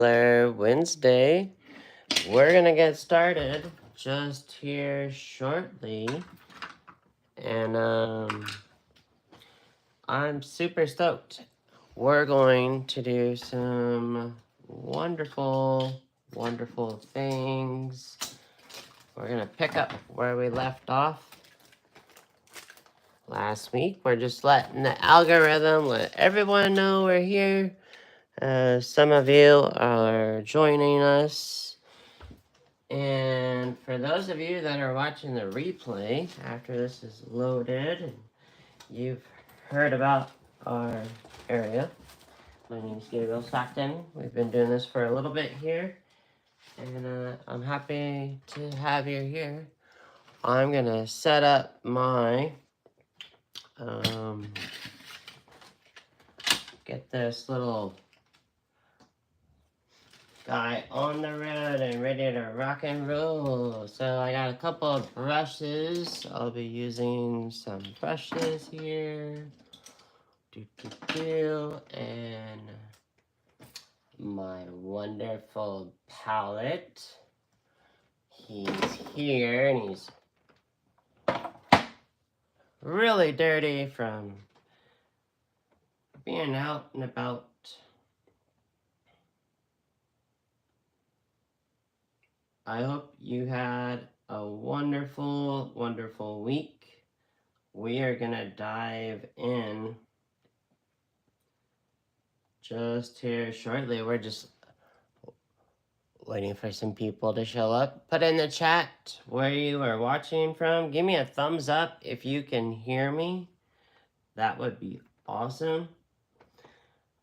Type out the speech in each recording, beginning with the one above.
Wednesday. We're gonna get started just here shortly, and I'm super stoked. We're going to do some wonderful, wonderful things. We're gonna pick up where we left off last week. We're just letting the algorithm let everyone know we're here. Some of you are joining us. And for those of you that are watching the replay after this is loaded and you've heard about our area, my name is Gabriel Stockton. We've been doing this for a little bit here, and I'm happy to have you here. I'm gonna set up my get this little guy on the road and ready to rock and roll. So I got a couple of brushes. I'll be using some brushes here. And my wonderful palette. He's here and he's really dirty from being out and about. I hope you had a wonderful, wonderful week. We are going to dive in just here shortly. We're just waiting for some people to show up. Put in the chat where you are watching from. Give me a thumbs up if you can hear me. That would be awesome.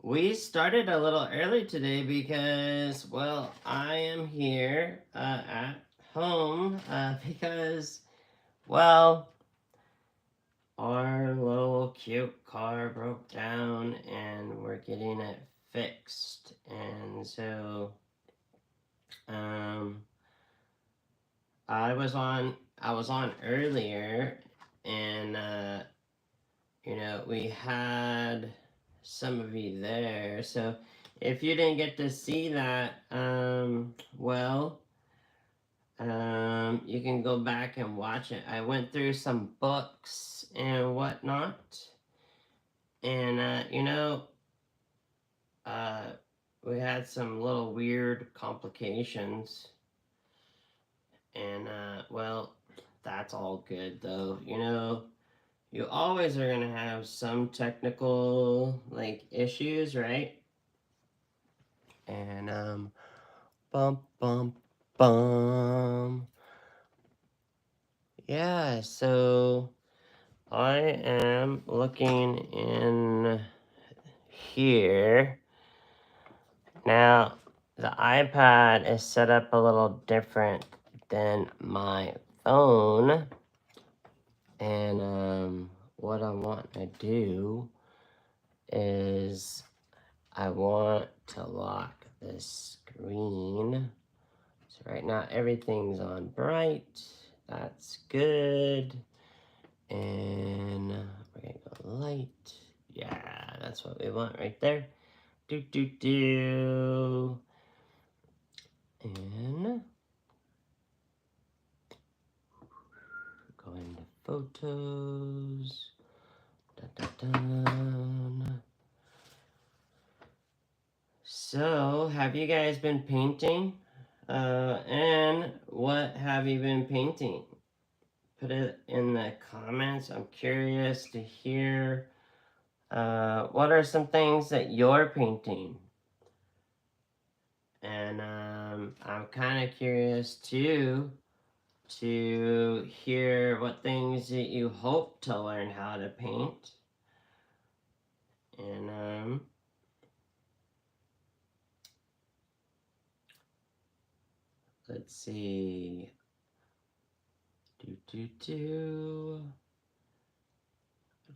We started a little early today because, well, I am here at home because, well, our little cute car broke down and we're getting it fixed. And so, I was on earlier, and we had some of you there. So if you didn't get to see that, you can go back and watch it. I went through some books and whatnot, and we had some little weird complications, and that's all good though. You always are gonna have some technical issues, right? And bum bum bum. Yeah, so I am looking in here. Now, the iPad is set up a little different than my phone. And what I want to do is I want to lock the screen. So right now everything's on bright. That's good. And we're gonna go light. Yeah, that's what we want right there. And go into photos. So, have you guys been painting? And what have you been painting? Put it in the comments. I'm curious to hear what are some things that you're painting? And I'm kind of curious too to hear what things that you hope to learn how to paint. And let's see.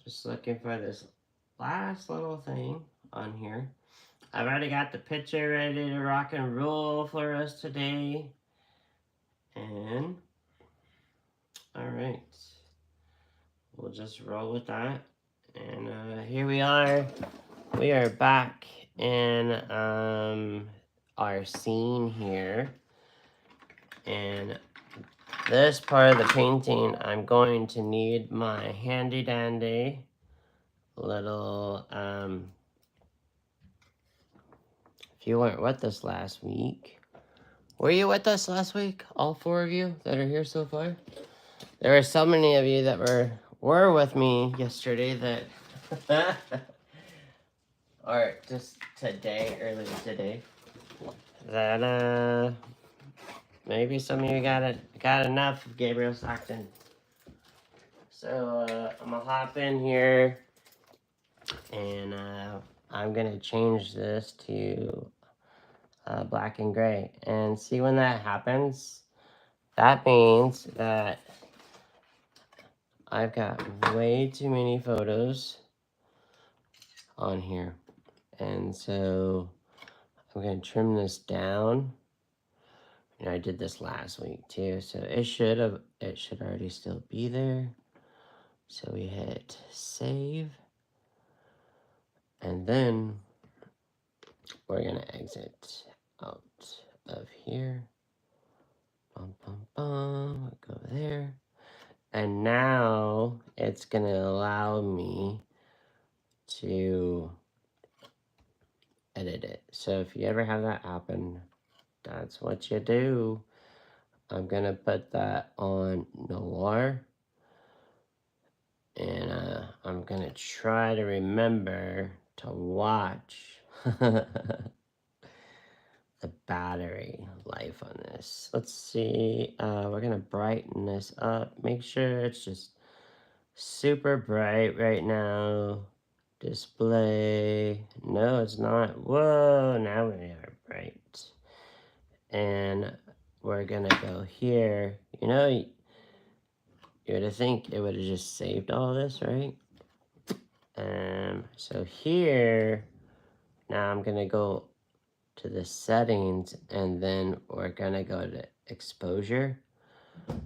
Just looking for this last little thing on here. I've already got the picture ready to rock and roll for us today. And all right, we'll just roll with that. And here we are. We are back in our scene here. And this part of the painting, I'm going to need my handy dandy little, if you weren't with us last week, were you with us last week? All 4 of you that are here so far? There were so many of you that were with me yesterday that, or just today, earlier today, that, maybe some of you got enough of Gabriel Stockton. So, I'm gonna hop in here, and, I'm gonna change this to, black and gray. And see, when that happens, that means that I've got way too many photos on here. And so I'm going to trim this down. And I did this last week too. So it should already still be there. So we hit save. And then we're going to exit out of here. Bum, bum, bum. Go there. And now it's going to allow me to edit it. So if you ever have that happen, that's what you do. I'm going to put that on Noir. And I'm going to try to remember to watch the battery life on this. Let's see. We're going to brighten this up. Make sure it's just super bright right now. Display. No, it's not. Whoa, now we are bright. And we're going to go here. You know, you would think it would have just saved all this, right? So here, now I'm going to go to the settings, and then we're going to go to exposure, and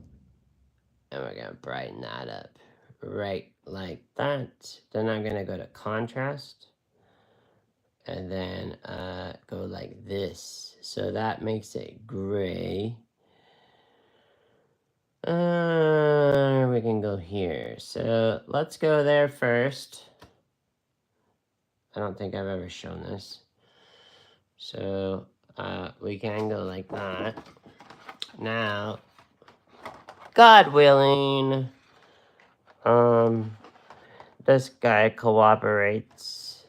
we're going to brighten that up right like that. Then I'm going to go to contrast, and then go like this. So that makes it gray. We can go here. So let's go there first. I don't think I've ever shown this. So we can go like that. Now, God willing, this guy cooperates.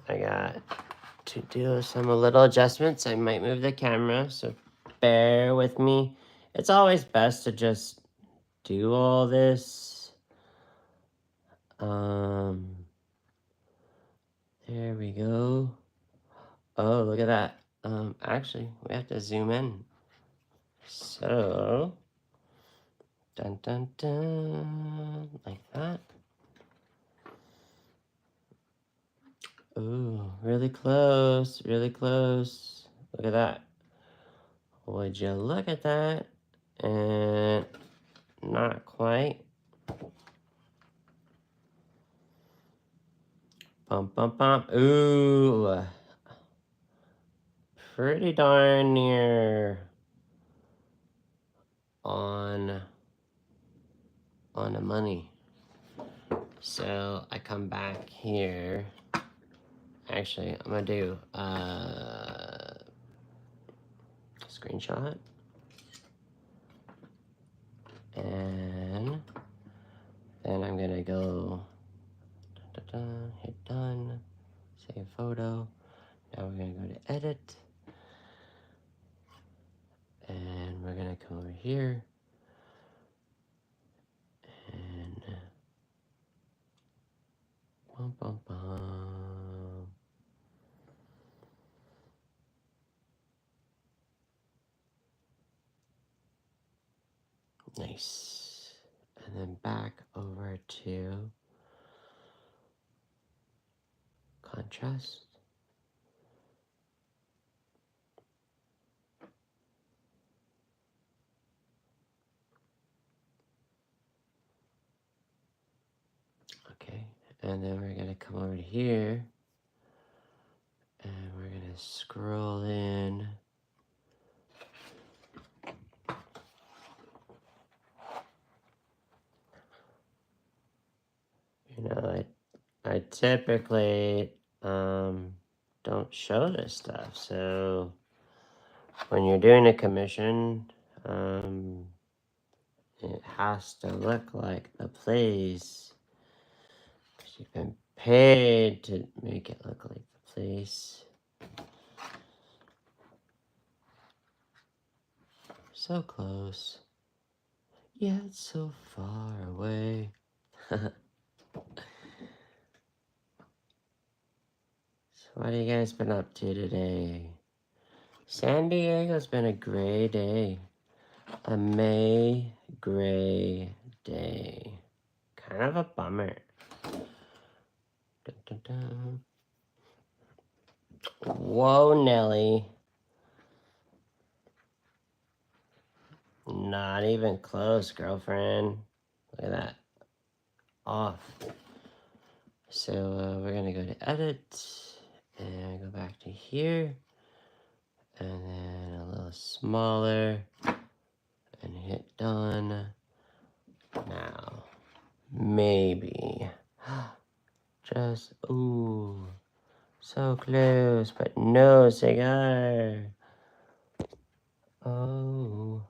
I got to do some little adjustments. I might move the camera, so bear with me. It's always best to just do all this. There we go. Oh, look at that. Actually, we have to zoom in. So, dun dun dun, like that. Ooh, really close, really close. Look at that. Would you look at that? And not quite. Bump, bump, bump. Ooh. Pretty darn near on the money. So I come back here. Actually, I'm gonna do screenshot. And then I'm gonna go hit done, save photo. Now we're gonna go to edit. And we're gonna come over here. And bum, bum, bum. Nice. And then back over to contrast. Okay, and then we're gonna come over here, and we're gonna scroll in. You know, I typically don't show this stuff, so when you're doing a commission, it has to look like the place, because you've been paid to make it look like the place. So close, yet so far away. So what have you guys been up to today? San Diego's been a gray day. A May gray day. Kind of a bummer. Dun, dun, dun. Whoa, Nelly. Not even close, girlfriend. Look at that. Off. So we're gonna go to edit and go back to here, and then a little smaller, and hit done. Now, maybe. Just, ooh, so close, but no cigar. Oh.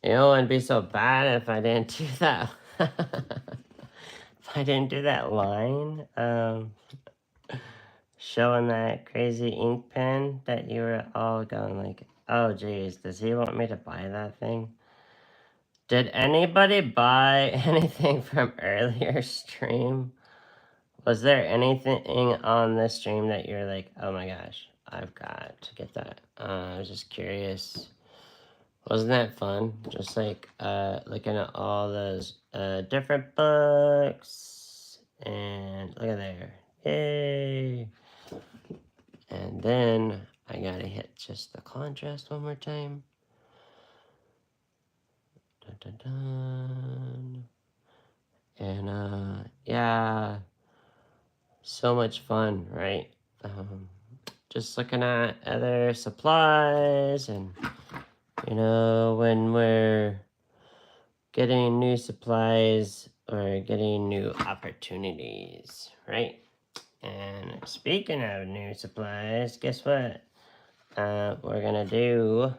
You know, it'd be so bad if I didn't do that. If I didn't do that line, showing that crazy ink pen that you were all going like, oh geez, does he want me to buy that thing? Did anybody buy anything from earlier stream? Was there anything on this stream that you're like, oh my gosh, I've got to get that? I was just curious. Wasn't that fun? Just like looking at all those different books, and look at there, yay! And then I gotta hit just the contrast one more time. Dun, dun, dun. And yeah, so much fun, right? Just looking at other supplies, and you know, when we're getting new supplies or getting new opportunities, right? And speaking of new supplies, guess what? We're gonna do.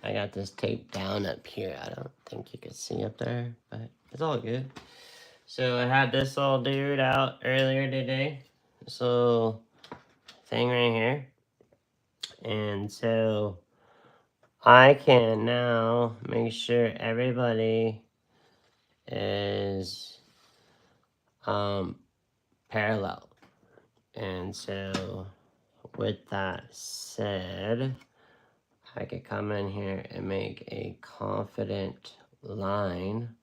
I got this taped down up here. I don't think you could see up there, but it's all good. So I had this little dude out earlier today. This little thing right here. And so I can now make sure everybody is parallel. And so with that said, I could come in here and make a confident line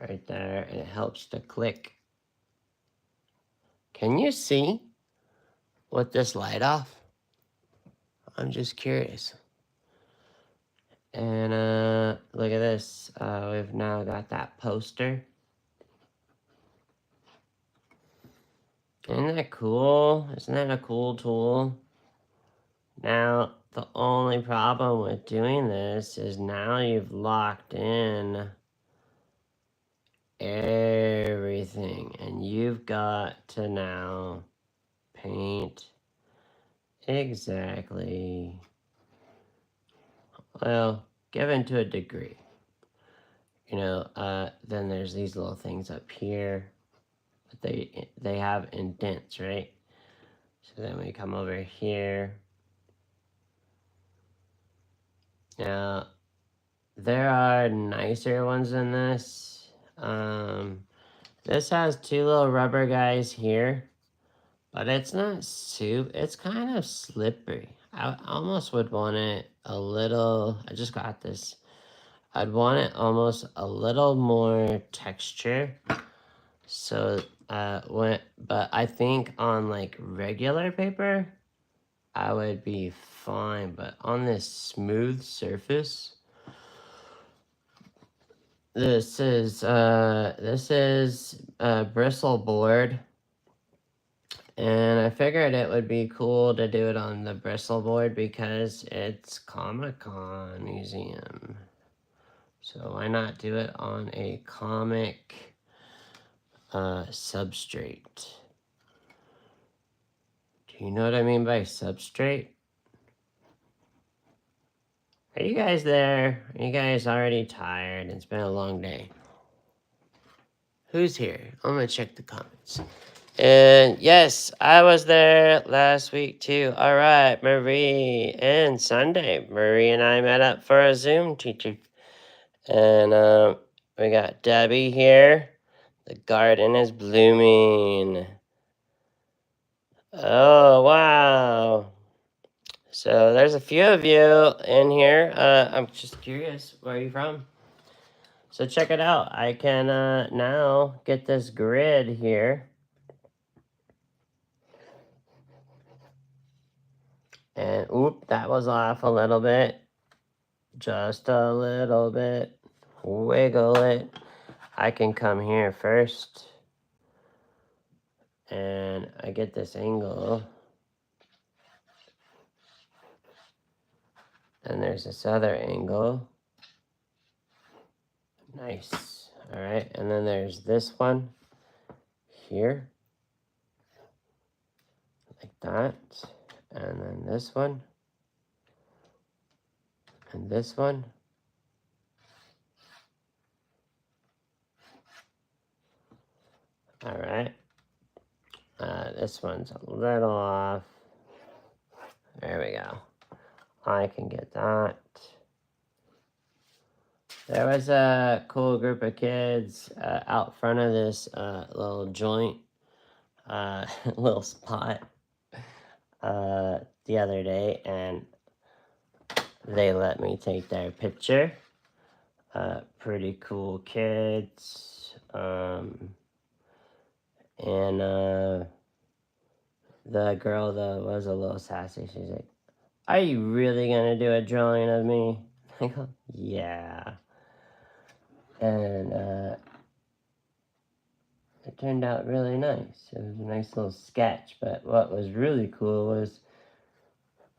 right there, and it helps to click. Can you see with this light off? I'm just curious. And look at this. We've now got that poster. Isn't that cool? Isn't that a cool tool? Now, the only problem with doing this is now you've locked in everything, and you've got to now paint exactly, well, given to a degree. You know, then there's these little things up here, but they have indents, right? So then we come over here. Now, there are nicer ones than this. This has two little rubber guys here, but it's not soup. It's kind of slippery. I almost would want it a little. I just got this. I'd want it almost a little more texture. So but I think on like regular paper, I would be fine. But on this smooth surface, This is bristle board, and I figured it would be cool to do it on the bristle board because it's Comic-Con museum. So why not do it on a comic substrate? Do you know what I mean by substrate? Are you guys there? Are you guys already tired? It's been a long day. Who's here? I'm gonna check the comments. And yes, I was there last week too. All right, Marie and Sunday. Marie and I met up for a Zoom teaching. And we got Debbie here. The garden is blooming. Oh, wow. So there's a few of you in here. I'm just curious, where are you from? So check it out. I can now get this grid here. And oop, that was off a little bit. Just a little bit. Wiggle it. I can come here first. And I get this angle. And there's this other angle. Nice. All right, and then there's this one here. Like that. And then this one. And this one. All right. This one's a little off. There we go. I can get that. There was a cool group of kids out front of this little joint, little spot the other day, and they let me take their picture. Pretty cool kids. And the girl that was a little sassy, she's like, "Are you really gonna do a drawing of me?" I go, "Yeah." And it turned out really nice. It was a nice little sketch, but what was really cool was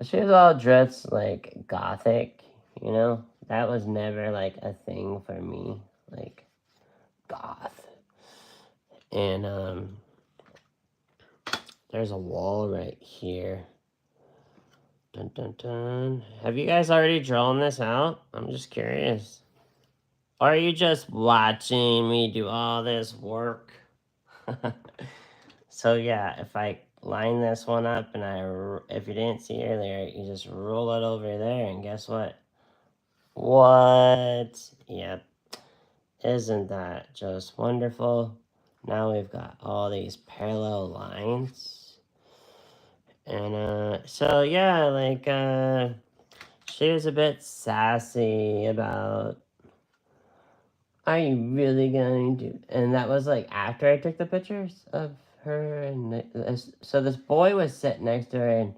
she was all dressed like gothic, you know? That was never like a thing for me, like goth. And there's a wall right here. Dun dun dun. Have you guys already drawn this out? I'm just curious. Or are you just watching me do all this work? So yeah, if I line this one up and if you didn't see earlier, you just roll it over there and guess what? What? Yep. Isn't that just wonderful? Now we've got all these parallel lines. And so yeah, like she was a bit sassy about, are you really going to? And that was like after I took the pictures of her. And so this boy was sitting next to her, and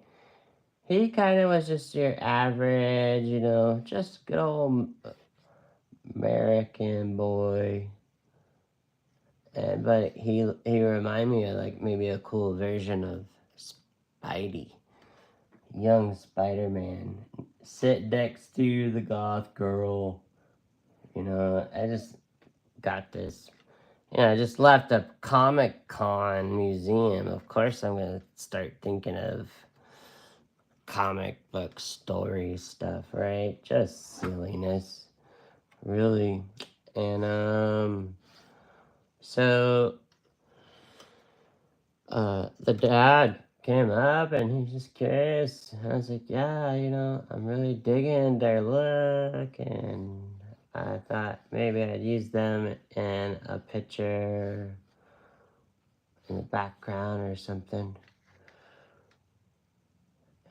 he kind of was just your average, you know, just good old American boy. But he reminded me of like maybe a cool version of Spidey, young Spider-Man, sit next to the goth girl. You know, I just got this. You know, I just left a Comic-Con museum. Of course, I'm gonna start thinking of comic book story stuff, right? Just silliness, really. And so the dad came up and he's just curious. I was like, yeah, you know, I'm really digging their look, and I thought maybe I'd use them in a picture in the background or something.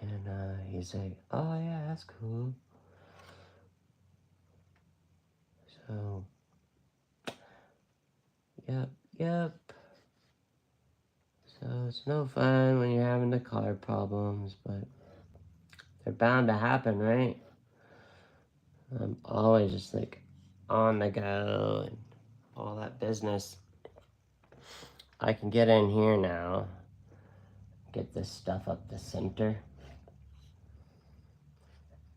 And he's like, oh yeah, that's cool. So, yep. So it's no fun when you're having the car problems, but they're bound to happen, right? I'm always just like on the go and all that business, I can get in here now, get this stuff up the center,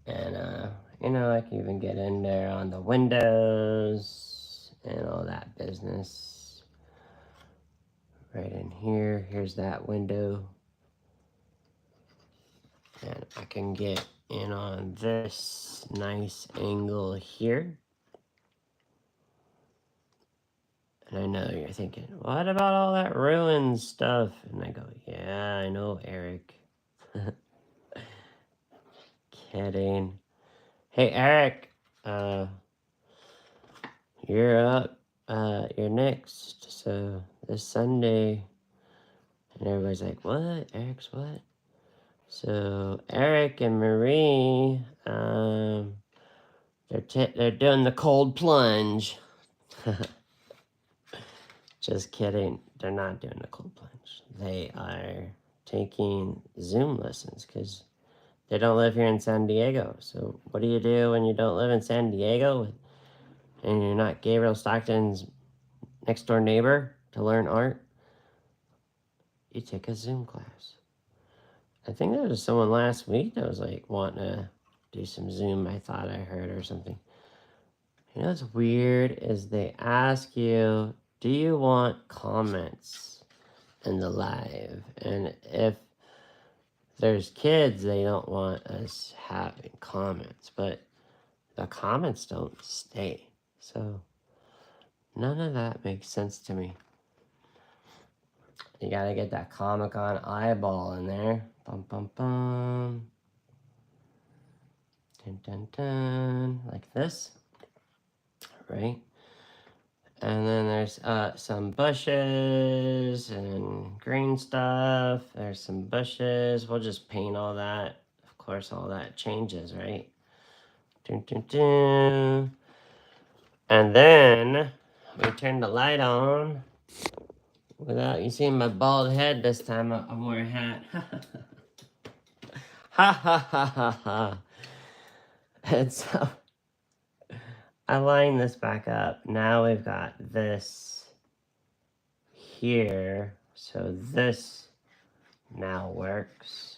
and you know, I can even get in there on the windows and all that business. Right in here, here's that window, and I can get in on this nice angle here. And I know you're thinking, what about all that ruined stuff? And I go, yeah, I know, Eric. Kidding. Hey, Eric, you're up. You're next. So this Sunday, and everybody's like, what? Eric's what? So Eric and Marie, they're doing the cold plunge. Just kidding. They're not doing the cold plunge. They are taking Zoom lessons because they don't live here in San Diego. So what do you do when you don't live in San Diego and you're not Gabriel Stockton's next door neighbor to learn art? You take a Zoom class. I think there was someone last week that was like wanting to do some Zoom, I thought I heard, or something. You know what's weird is they ask you, do you want comments in the live? And if there's kids, they don't want us having comments, but the comments don't stay. So none of that makes sense to me. You gotta get that Comic-Con eyeball in there. Bum, bum, bum. Dun, dun, dun. Like this. Right? And then there's some bushes and green stuff. There's some bushes. We'll just paint all that. Of course, all that changes, right? Dun, dun, dun. And then we turn the light on. Without you seeing my bald head this time, I wore a hat. Ha ha ha ha ha. And so I line this back up. Now we've got this here. So this now works.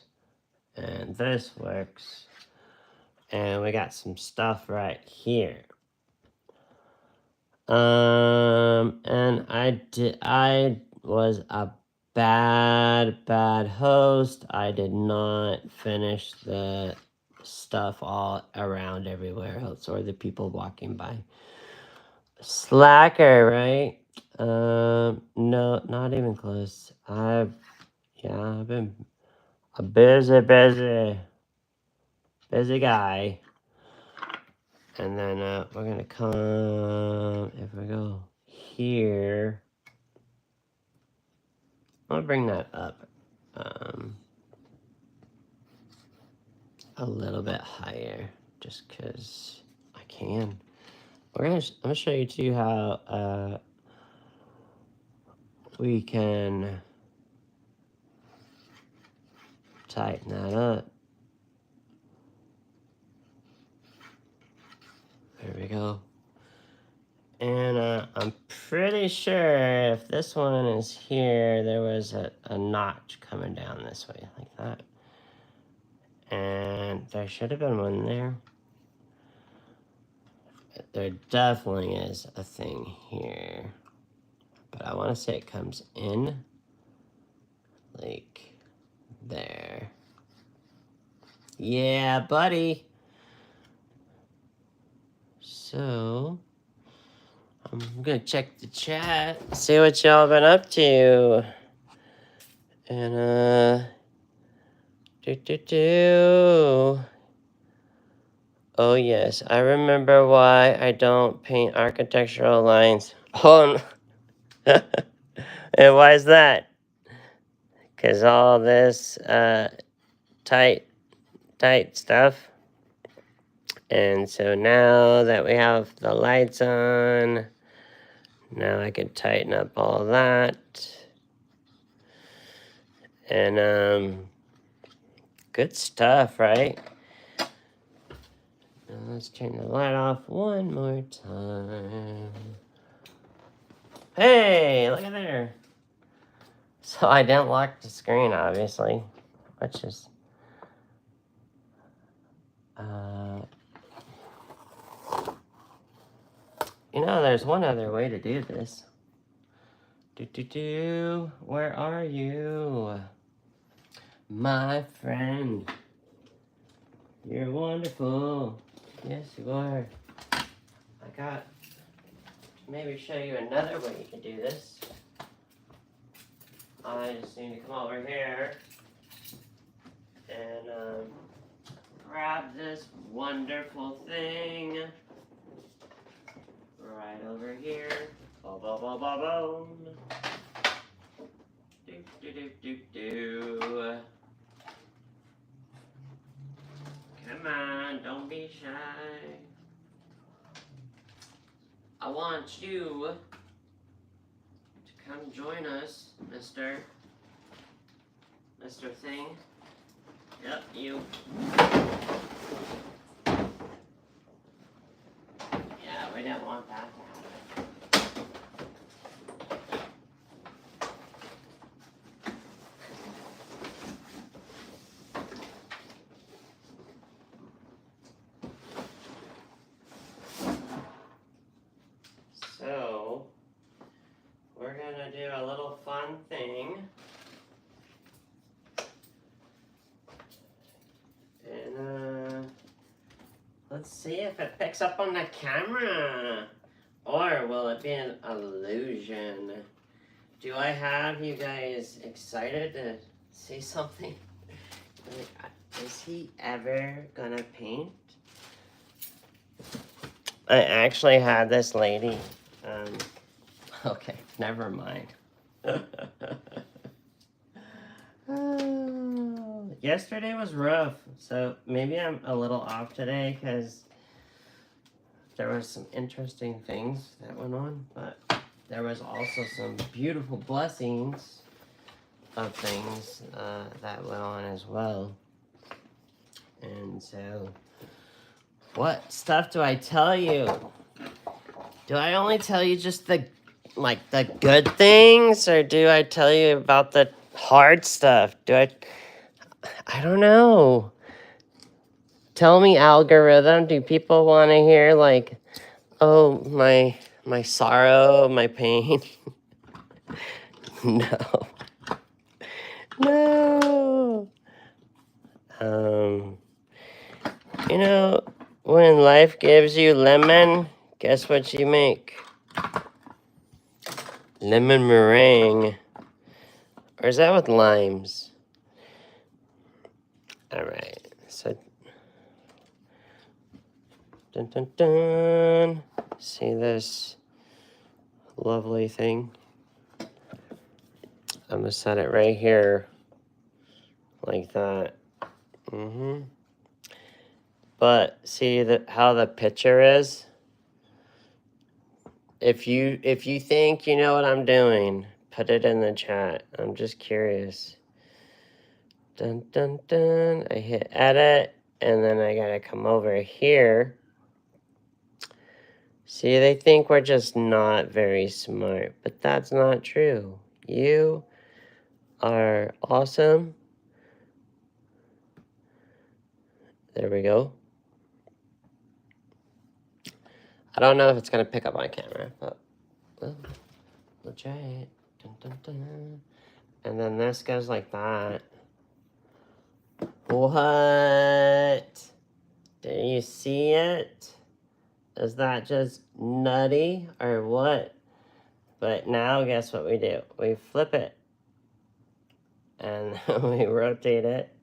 And this works. And we got some stuff right here. And I was a bad host. I did not finish the stuff all around everywhere else, or the people walking by. Slacker, right? No, not even close. I've been a busy guy. And then we're gonna come, if we go here, I'll bring that up a little bit higher, just cause I can. I'm gonna show you too how we can tighten that up. There we go. And I'm pretty sure if this one is here, there was a notch coming down this way, like that. And there should have been one there. There definitely is a thing here. But I want to say it comes in, like, there. Yeah, buddy. So I'm gonna check the chat, see what y'all been up to. And oh yes, I remember why I don't paint architectural lines. Oh, no. And why is that? Cause all this tight stuff. And so now that we have the lights on, now I can tighten up all that. And good stuff, right? Now let's turn the light off one more time. Hey, look at there. So I didn't lock the screen, obviously, which is, you know, there's one other way to do this. Where are you? My friend. You're wonderful. Yes, you are. I got, maybe show you another way you can do this. I just need to come over here and grab this wonderful thing right over here. Boom, boom, boom, boom, boom. Do. Come on, don't be shy. I want you to come join us, Mr. Thing. Yep, you. Yeah, we don't want that to happen. So, we're gonna do a little fun thing. And let's see if it picks up on the camera. Or will it be an illusion? Do I have you guys excited to see something? Is he ever gonna paint? I actually had this lady. Okay, never mind. Yesterday was rough, so maybe I'm a little off today because there were some interesting things that went on, but there was also some beautiful blessings of things that went on as well. And so, what stuff do I tell you? Do I only tell you just the good things, or do I tell you about the hard stuff? I don't know. Tell me, algorithm, do people want to hear like, oh, my sorrow, my pain? No. No. You know, when life gives you lemon, guess what you make? Lemon meringue. Or is that with limes? Alright, so dun dun dun. See this lovely thing? I'm gonna set it right here like that. But see how the picture is? If you think you know what I'm doing, put it in the chat. I'm just curious. Dun dun dun. I hit edit, and then I gotta come over here. See, they think we're just not very smart, but that's not true. You are awesome. There we go. I don't know if it's gonna pick up my camera, but we'll try it. Dun, dun, dun. And then this goes like that. What? Do you see it? Is that just nutty or what? But now guess what we do? We flip it. And we rotate it.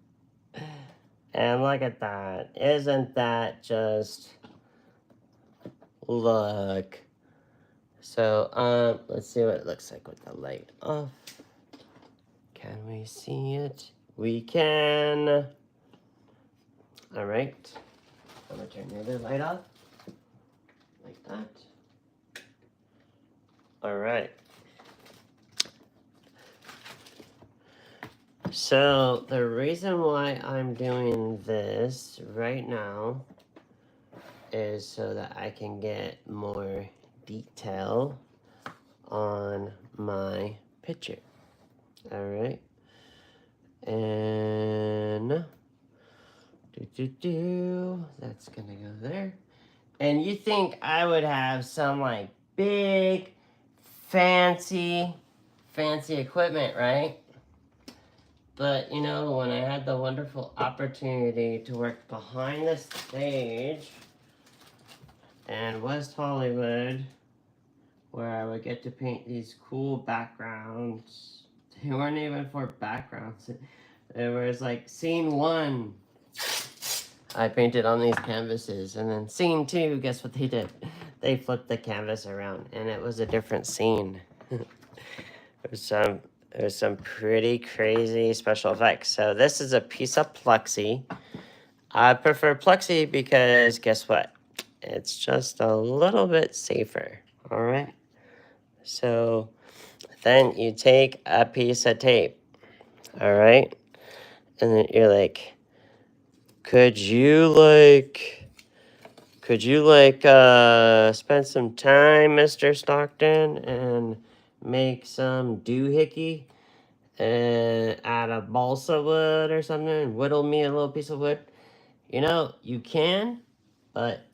And look at that. Isn't that just... Look. So, let's see what it looks like with the light off. Can we see it? We can. All right. I'm gonna turn the other light off. Like that. All right. So, the reason why I'm doing this right now is so that I can get more detail on my picture. All right. And that's gonna go there. And you think I would have some like big, fancy equipment, right? But you know, when I had the wonderful opportunity to work behind the stage in West Hollywood, where I would get to paint these cool backgrounds. They weren't even for backgrounds. It was like scene 1. I painted on these canvases, and then scene 2, guess what they did? They flipped the canvas around, and it was a different scene. There was some pretty crazy special effects. So this is a piece of plexi. I prefer plexi because guess what? It's just a little bit safer. All right. So then you take a piece of tape. All right. And then you're like, could you spend some time, Mr. Stockton, and make some doohickey and add a balsa wood or something and whittle me a little piece of wood? You know, you can, but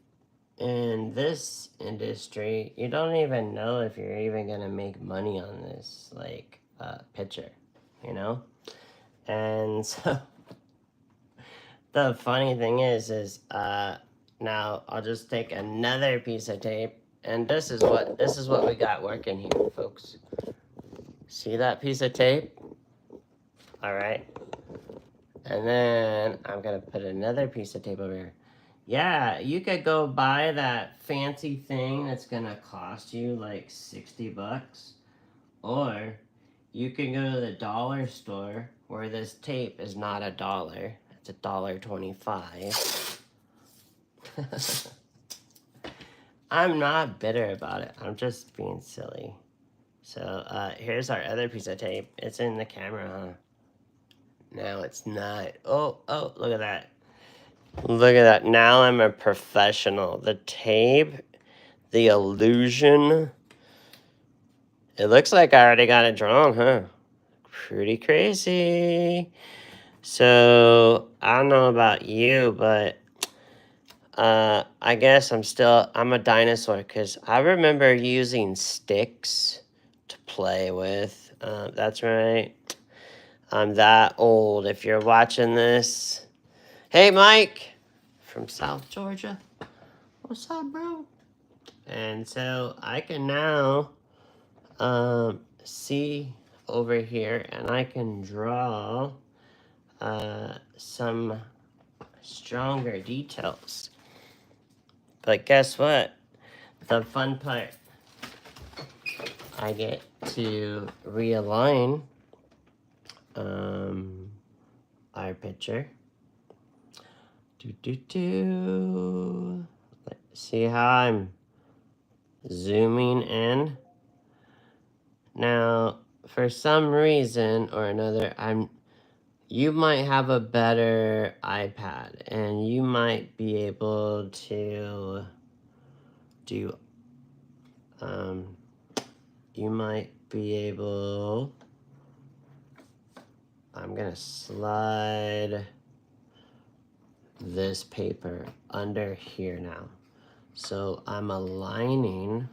in this industry, you don't even know if you're even gonna make money on this, like, picture, you know? And so, the funny thing is, now I'll just take another piece of tape, and this is what we got working here, folks. See that piece of tape? All right. And then I'm gonna put another piece of tape over here. Yeah, you could go buy that fancy thing that's gonna cost you like 60 bucks. Or you can go to the dollar store where this tape is not $1. It's $1.25. I'm not bitter about it. I'm just being silly. So here's our other piece of tape. It's in the camera, huh? No, it's not. Oh, look at that. Look at that. Now I'm a professional. The tape, the illusion. It looks like I already got it drawn, huh? Pretty crazy. So, I don't know about you, but I guess I'm a dinosaur because I remember using sticks to play with. That's right. I'm that old. If you're watching this, hey, Mike from South Georgia. What's up, bro? And so I can now see over here, and I can draw some stronger details. But guess what? The fun part, I get to realign our picture. See how I'm zooming in? Now, for some reason or another, you might have a better iPad, and you might be able to do, I'm gonna slide this paper under here now. So I'm aligning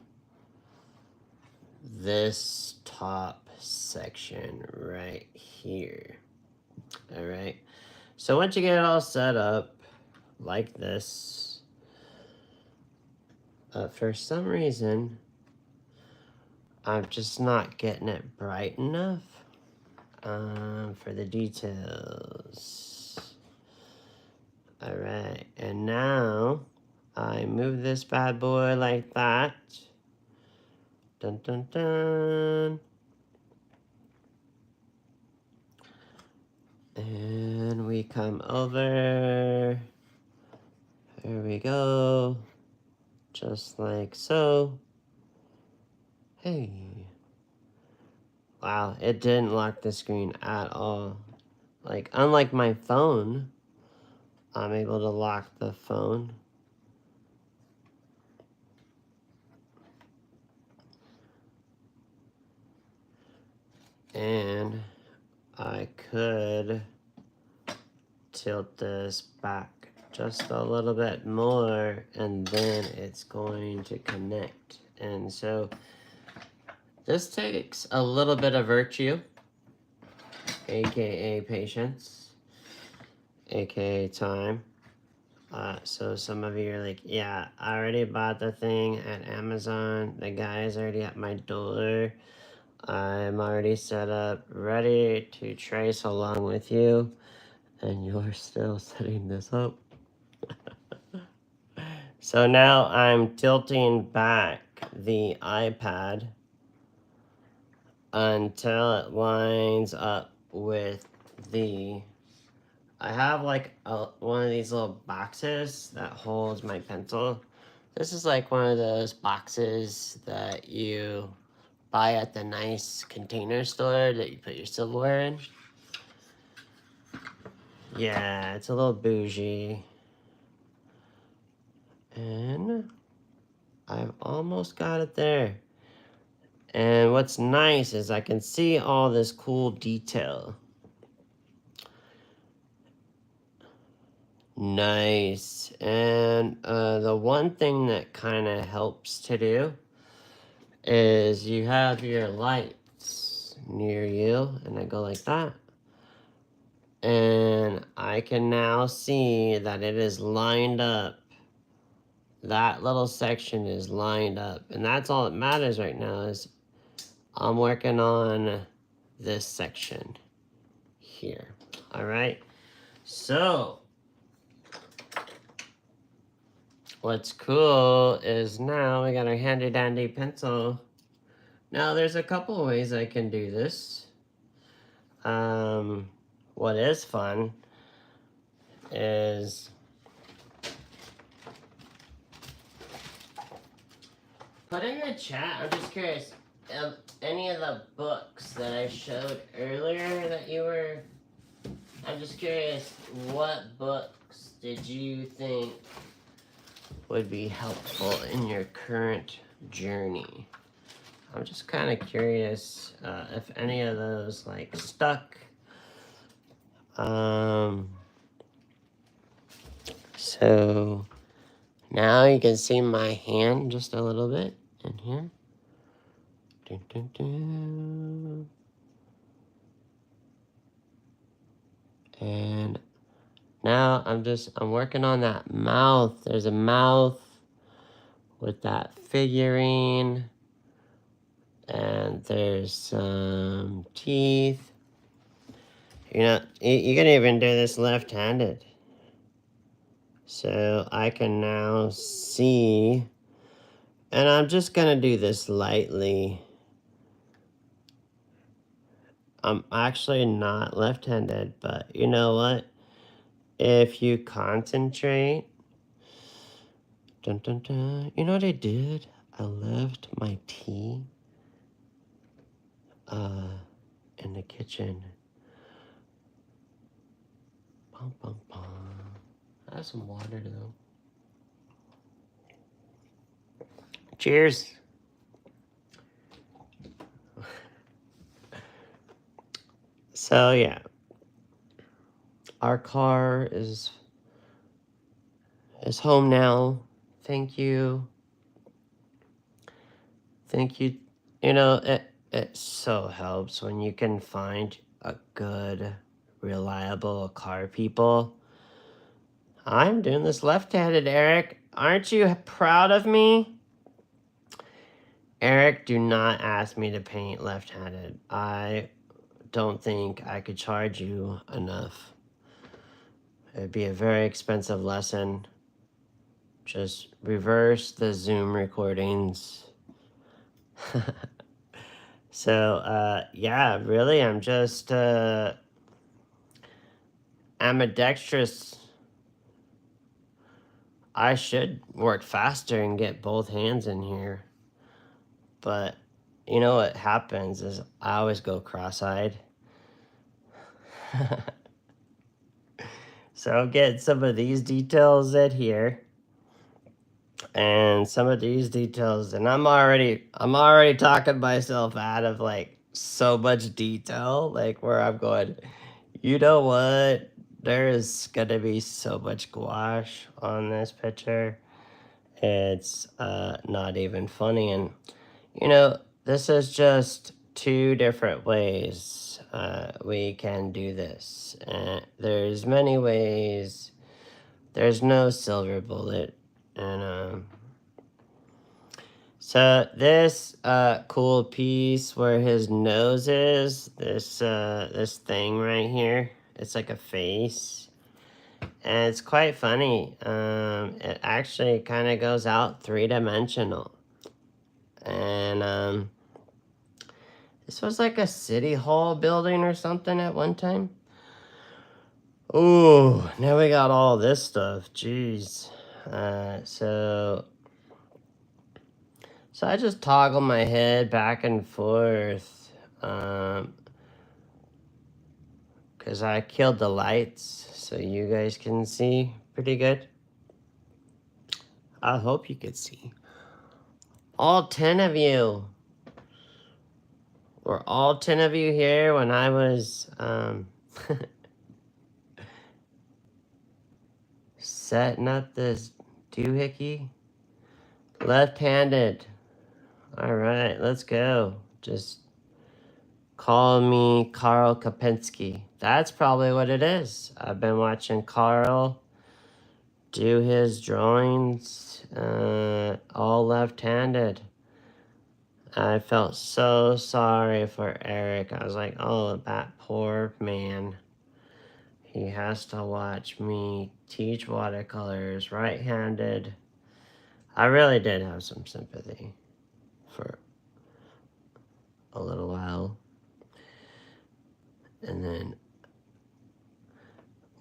this top section right here. All right. So once you get it all set up like this, for some reason, I'm just not getting it bright enough for the details. All right, and now I move this bad boy like that. Dun, dun, dun. And we come over. There we go. Just like so. Hey. Wow, it didn't lock the screen at all. Like, unlike my phone, I'm able to lock the phone. And I could tilt this back just a little bit more, and then it's going to connect. And so this takes a little bit of virtue, aka patience, aka time. So some of you are like, yeah, I already bought the thing at Amazon. The guy is already at my door. I'm already set up, ready to trace along with you. And you're still setting this up. So now I'm tilting back the iPad until it lines up with the... I have like one of these little boxes that holds my pencil. This is like one of those boxes that you buy at the nice container store that you put your silverware in. Yeah, it's a little bougie. And I've almost got it there. And what's nice is I can see all this cool detail. Nice. And the one thing that kind of helps to do is you have your lights near you, and I go like that. And I can now see that it is lined up. That little section is lined up. And that's all that matters right now is I'm working on this section here. All right. So what's cool is now we got our handy dandy pencil. Now there's a couple of ways I can do this. What is fun is put in the chat. I'm just curious of any of the books that I showed earlier that you were... I'm just curious, what books did you think would be helpful in your current journey? I'm just kind of curious if any of those like stuck. So now you can see my hand just a little bit in here. Dun, dun, dun. And now I'm working on that mouth. There's a mouth with that figurine. And there's some teeth. You know, you can even do this left-handed. So I can now see, and I'm just gonna do this lightly. I'm actually not left-handed, but you know what? If you concentrate, dun dun dun, you know what I did? I left my tea in the kitchen. Bum, bum, bum. I have some water though. Cheers. So yeah, our car is home now. Thank you. Thank you. You know, it so helps when you can find a good, reliable car people. I'm doing this left-handed, Eric. Aren't you proud of me? Eric, do not ask me to paint left-handed. I don't think I could charge you enough. It'd be a very expensive lesson. Just reverse the Zoom recordings. So, yeah, really, I'm just, ambidextrous. I should work faster and get both hands in here. But, you know what happens is I always go cross-eyed. So get some of these details in here. And some of these details, and I'm already talking myself out of like so much detail, like where I'm going, you know what? There is gonna be so much gouache on this picture. It's not even funny. And you know, this is just two different ways we can do this. There's many ways. There's no silver bullet. And so this cool piece where his nose is, this thing right here, it's like a face. And it's quite funny. It actually kind of goes out three-dimensional. And this was like a city hall building or something at one time. Ooh, now we got all this stuff. Jeez. So I just toggle my head back and forth. Because I killed the lights so you guys can see pretty good. I hope you could see. All 10 of you. Were all 10 of you here when I was setting up this doohickey? Left-handed. All right, let's go. Just call me Carl Kopinski. That's probably what it is. I've been watching Carl do his drawings all left-handed. I felt so sorry for Eric. I was like, oh, that poor man. He has to watch me teach watercolors right-handed. I really did have some sympathy for a little while. And then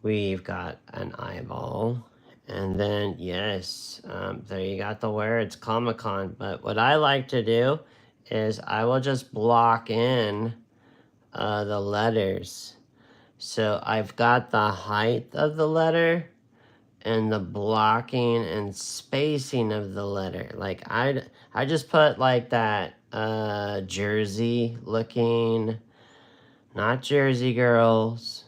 we've got an eyeball. And then, yes, there you got the words, Comic-Con. But what I like to do is I will just block in the letters. So I've got the height of the letter and the blocking and spacing of the letter. Like I just put like that Jersey looking, not Jersey Girls.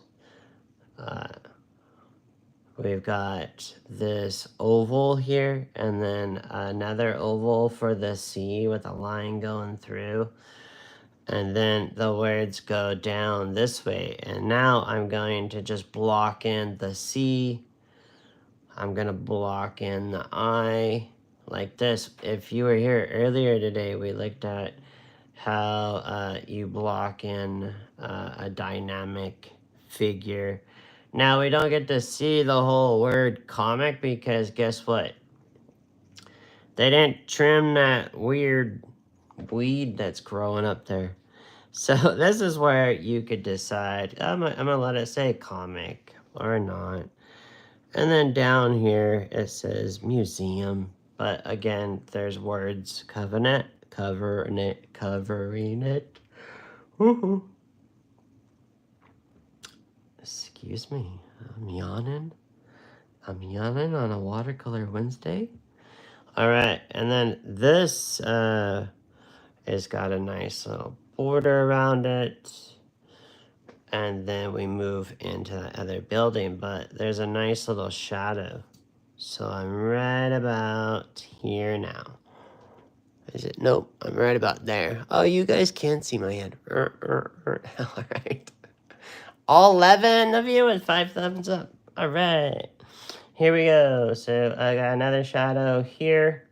We've got this oval here and then another oval for the C with a line going through. And then the words go down this way. And now I'm going to just block in the C. I'm going to block in the I like this. If you were here earlier today, we looked at how you block in a dynamic figure. Now, we don't get to see the whole word comic because guess what? They didn't trim that weird weed that's growing up there. So this is where you could decide, I'm gonna let it say comic or not. And then down here it says museum. But again, there's words, covenant, covering it. Woohoo. Excuse me, I'm yawning. I'm yawning on a watercolor Wednesday. All right, and then this has got a nice little border around it. And then we move into the other building, but there's a nice little shadow. So I'm right about here now. Is it? Nope, I'm right about there. Oh, you guys can't see my head. All right. All 11 of you with 5 thumbs up. All right. Here we go. So I got another shadow here.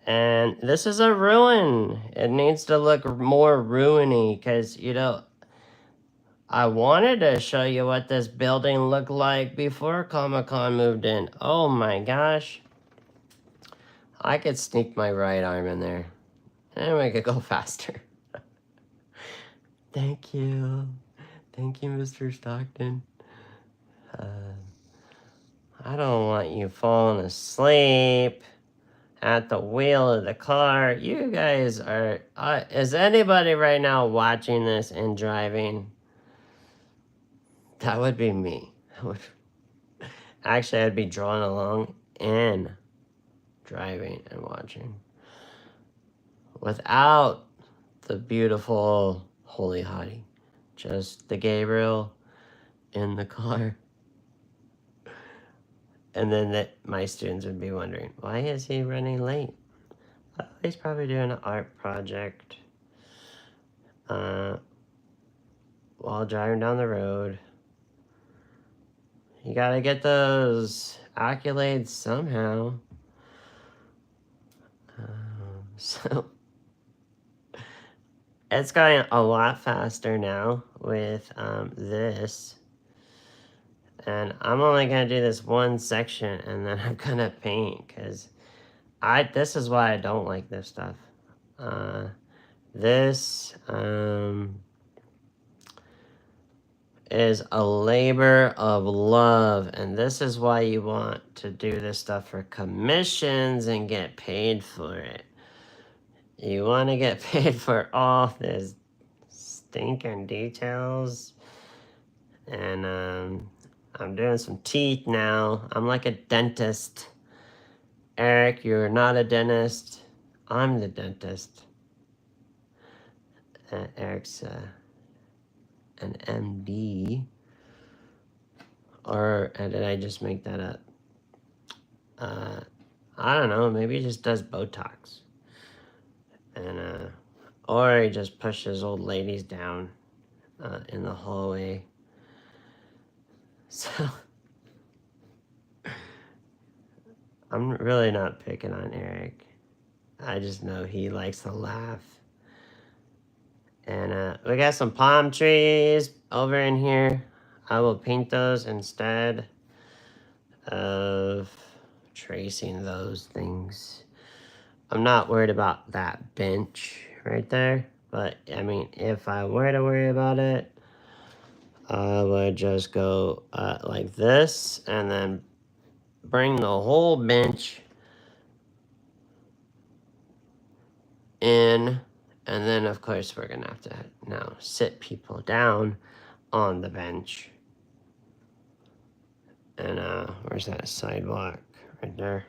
And this is a ruin. It needs to look more ruiny because, you know, I wanted to show you what this building looked like before Comic-Con moved in. Oh my gosh. I could sneak my right arm in there. And we could go faster. Thank you. Thank you, Mr. Stockton. I don't want you falling asleep at the wheel of the car. You guys are... is anybody right now watching this and driving? That would be me. Actually, I'd be drawing along and driving and watching. Without the beautiful Holy Hottie. Just the Gabriel in the car. And then my students would be wondering, why is he running late? Well, he's probably doing an art project while driving down the road. You gotta get those accolades somehow. So it's going a lot faster now with this. And I'm only gonna do this one section and then I'm gonna paint because this is why I don't like this stuff. This is a labor of love, and this is why you want to do this stuff for commissions and get paid for it. You want to get paid for all this stinking details. And I'm doing some teeth now. I'm like a dentist. Eric, you're not a dentist. I'm the dentist. Eric's an MD. Or did I just make that up? I don't know. Maybe he just does Botox. And or he just pushes old ladies down in the hallway. So I'm really not picking on Eric. I just know he likes to laugh. And we got some palm trees over in here. I will paint those instead of tracing those things. I'm not worried about that bench right there. But, I mean, if I were to worry about it, I would just go like this and then bring the whole bench in. And then, of course, we're going to have to now sit people down on the bench. And where's that sidewalk? Right there.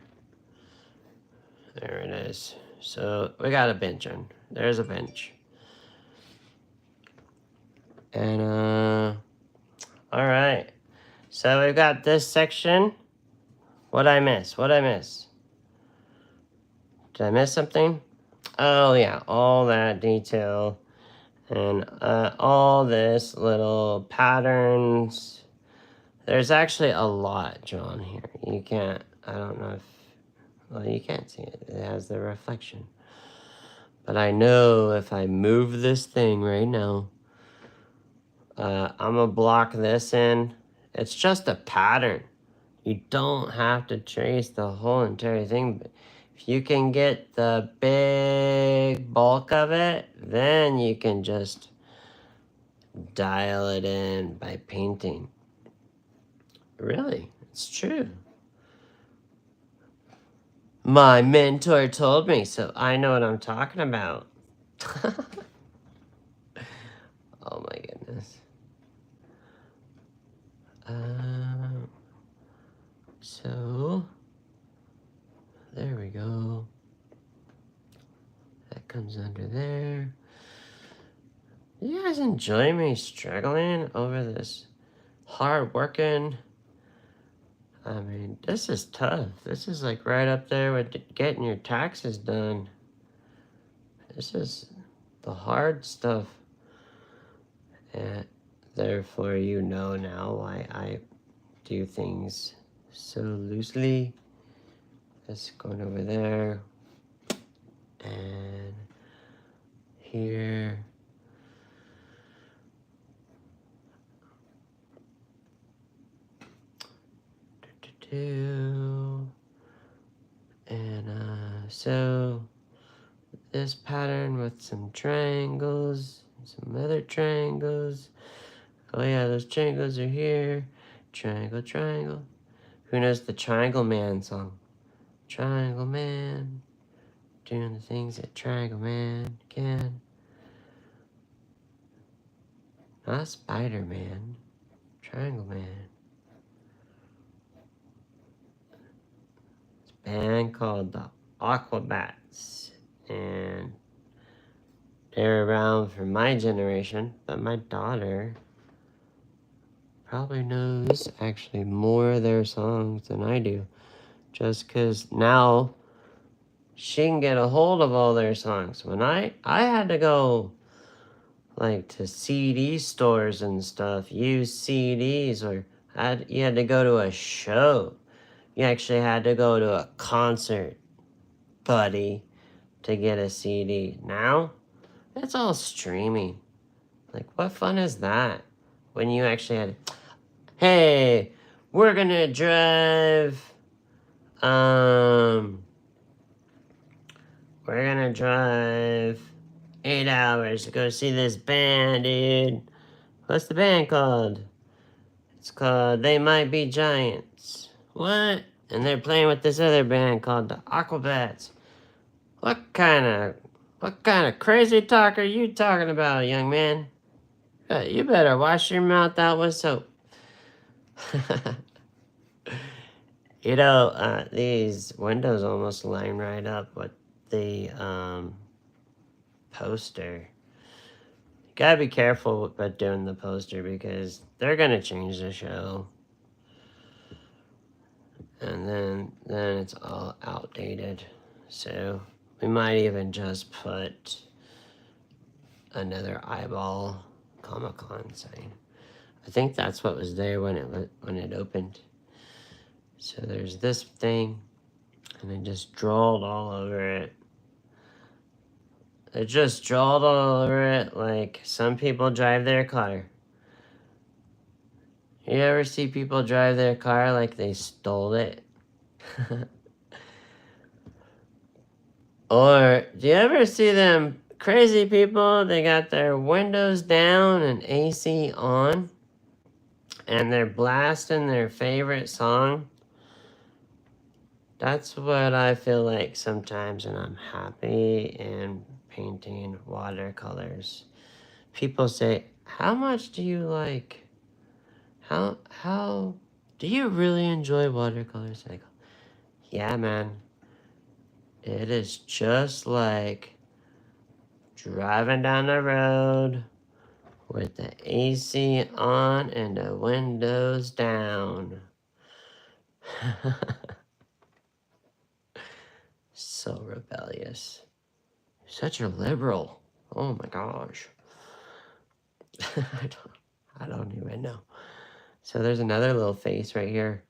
There it is. So we got a bench in. There's a bench. And all right. So we've got this section. What'd I miss? Did I miss something? Oh yeah, all that detail and all this little patterns. There's actually a lot drawn here. You can't, I don't know if, well, you can't see it. It has the reflection. But I know if I move this thing right now, I'm gonna block this in. It's just a pattern. You don't have to trace the whole entire thing. If you can get the big bulk of it, then you can just dial it in by painting. Really, it's true. My mentor told me, so I know what I'm talking about. Oh my goodness. So, there we go. That comes under there. You guys enjoy me struggling over this hard working? I mean, this is tough. This is like right up there with getting your taxes done. This is the hard stuff. And therefore, you know now why I do things so loosely. That's going over there. And here. And so this pattern with some triangles, some other triangles. Oh yeah, those triangles are here. Triangle, triangle. Who knows the Triangle Man song? Triangle Man, doing the things that Triangle Man can. Not Spider-Man, Triangle Man. It's a band called the Aquabats. And They're around for my generation, but my daughter probably knows actually more of their songs than I do. Just because now she can get a hold of all their songs. When I had to go like to CD stores and stuff, use CDs, or you had to go to a show. You actually had to go to a concert, buddy, to get a CD. Now, it's all streaming. Like, what fun is that? When you actually had, hey, we're gonna drive, we're gonna drive 8 hours to go see this band, dude. What's the band called? It's called They Might Be Giants. What? And they're playing with this other band called the Aquabats. What kind of crazy talk are you talking about, young man? You better wash your mouth out with soap. You know, these windows almost line right up with the poster. You gotta be careful about doing the poster because they're gonna change the show. And then it's all outdated. So we might even just put another eyeball Comic-Con sign. I think that's what was there when it opened. So there's this thing, and I just drawed all over it. I just drawed all over it like some people drive their car. You ever see people drive their car like they stole it? Or do you ever see them crazy people? They got their windows down and AC on, and they're blasting their favorite song. That's what I feel like sometimes when I'm happy and painting watercolors. People say, how much do you like? How do you really enjoy watercolors? I go, yeah, man. It is just like driving down the road with the AC on and the windows down. So rebellious. Such a liberal. Oh my gosh. I don't even know. So there's another little face right here.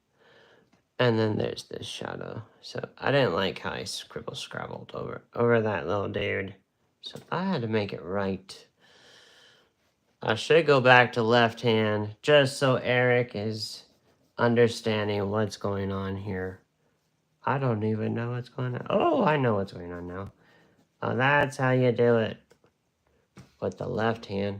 And then there's this shadow. So I didn't like how I scrabbled over that little dude. So I had to make it right. I should go back to left hand just so Eric is understanding what's going on here. I don't even know what's going on. Oh, I know what's going on now. Oh, that's how you do it with the left hand.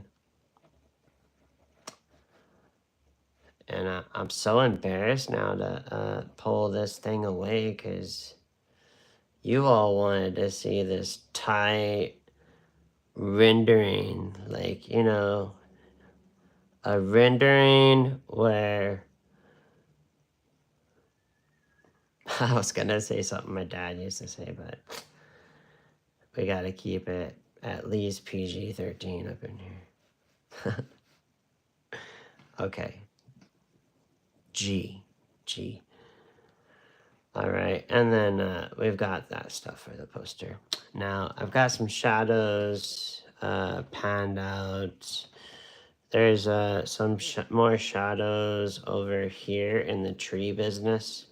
And I'm so embarrassed now to pull this thing away because you all wanted to see this tight rendering. Like, you know, a rendering where... I was going to say something my dad used to say, but we got to keep it at least PG-13 up in here. Okay. G. All right, and then we've got that stuff for the poster. Now, I've got some shadows panned out. There's some more shadows over here in the tree business.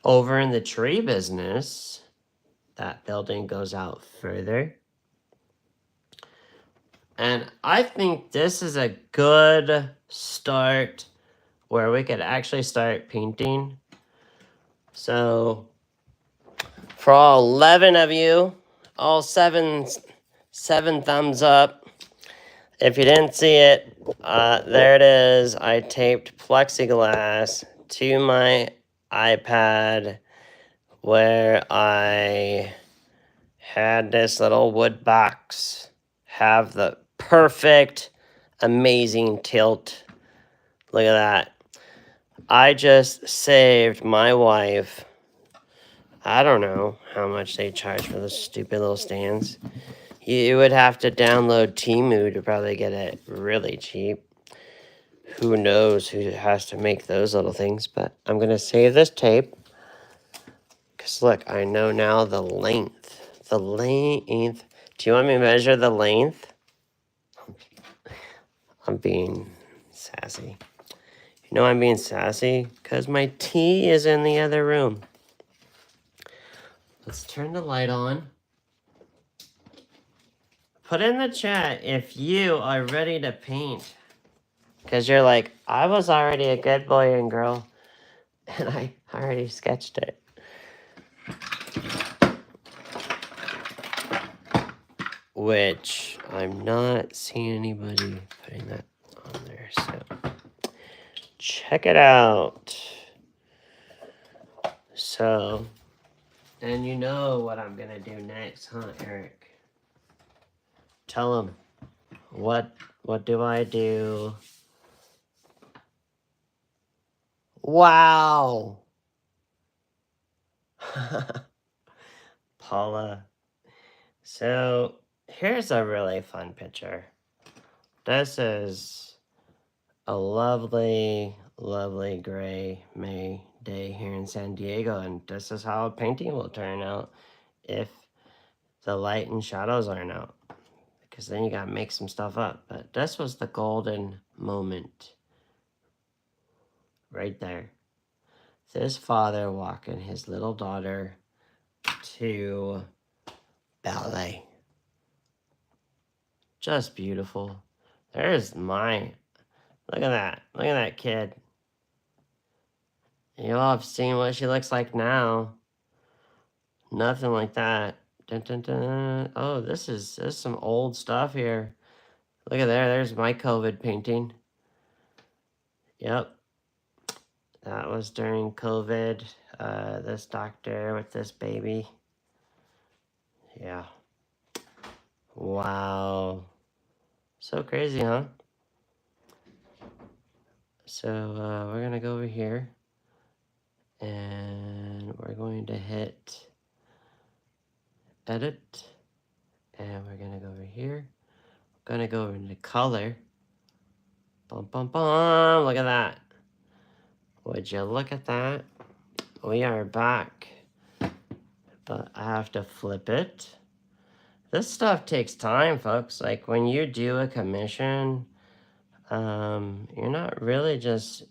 Over in the tree business, that building goes out further. And I think this is a good start where we could actually start painting. So, for all 11 of you, all seven thumbs up. If you didn't see it, there it is. I taped plexiglass to my iPad where I had this little wood box have the perfect, amazing tilt. Look at that. I just saved my wife, I don't know how much they charge for those stupid little stands. You would have to download Temu to probably get it really cheap. Who knows who has to make those little things, but I'm going to save this tape. Because look, I know now the length. The length. Do you want me to measure the length? I'm being sassy. You know I'm being sassy? Because my tea is in the other room. Let's turn the light on. Put in the chat if you are ready to paint. Because you're like, I was already a good boy and girl. And I already sketched it. Which I'm not seeing anybody putting that on there. So check it out. So, and you know what I'm going to do next, huh, Eric? Tell him. What do I do? Wow. Paula. So, here's a really fun picture. This is a lovely, lovely gray May day here in San Diego, and this is how a painting will turn out if the light and shadows aren't out, because then you gotta make some stuff up. But this was the golden moment right there. This father walking his little daughter to ballet. Just beautiful. There's my, look at that. Look at that kid. You all have seen what she looks like now. Nothing like that. Dun, dun, dun. Oh, this is some old stuff here. Look at there. There's my COVID painting. Yep. That was during COVID. This doctor with this baby. Yeah. Wow. So crazy, huh? So we're going to go over here. And we're going to hit edit. And we're going to go over here. Going to go over into color. Bum, bum, bum. Look at that. Would you look at that? We are back. But I have to flip it. This stuff takes time, folks. Like when you do a commission, you're not really just,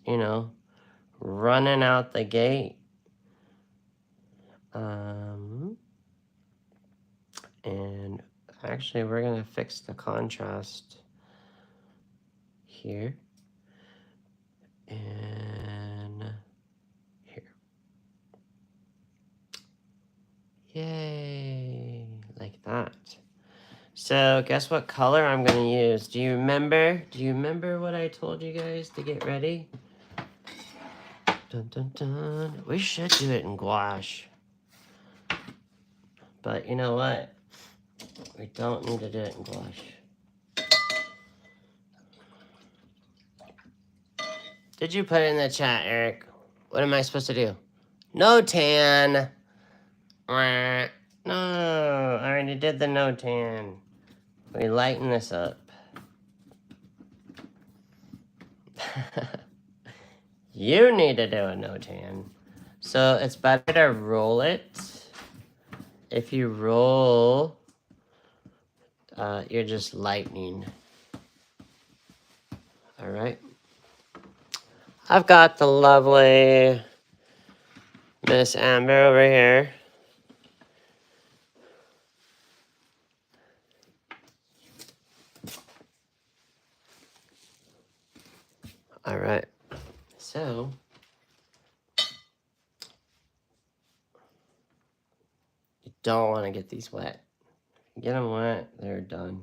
running out the gate. And actually, we're going to fix the contrast here and here. Yay, like that. So guess what color I'm going to use? Do you remember what I told you guys to get ready? Dun, dun, dun. We should do it in gouache. But you know what? We don't need to do it in gouache. Did you put it in the chat, Eric? What am I supposed to do? No tan. No, I already did the no tan. We lighten this up. You need to do a no tan. So it's better to roll it. If you roll, you're just lightening. All right. I've got the lovely Miss Amber over here. All right. So you don't want to get these wet. Get them wet, they're done.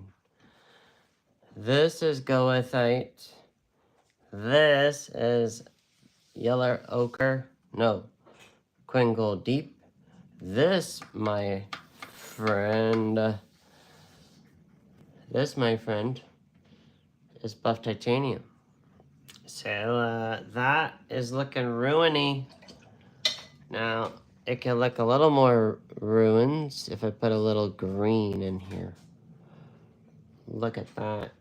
This is goethite. This is yellow ochre. No, Quinn Gold Deep. This, my friend, is buff titanium. So that is looking ruiny. Now, it can look a little more ruins if I put a little green in here. Look at that.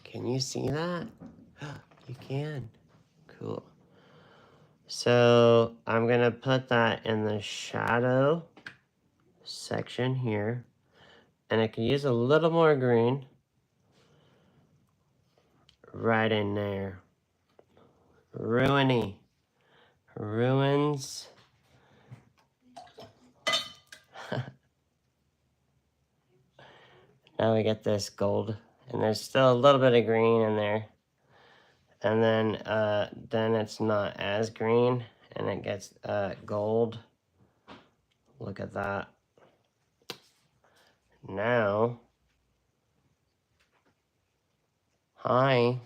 Can you see that? You can. Cool. So I'm gonna put that in the shadow section here, and I can use a little more green right in there. Ruiny. Ruins. Now we get this gold, and there's still a little bit of green in there. And then it's not as green, and it gets gold. Look at that. Now, hi.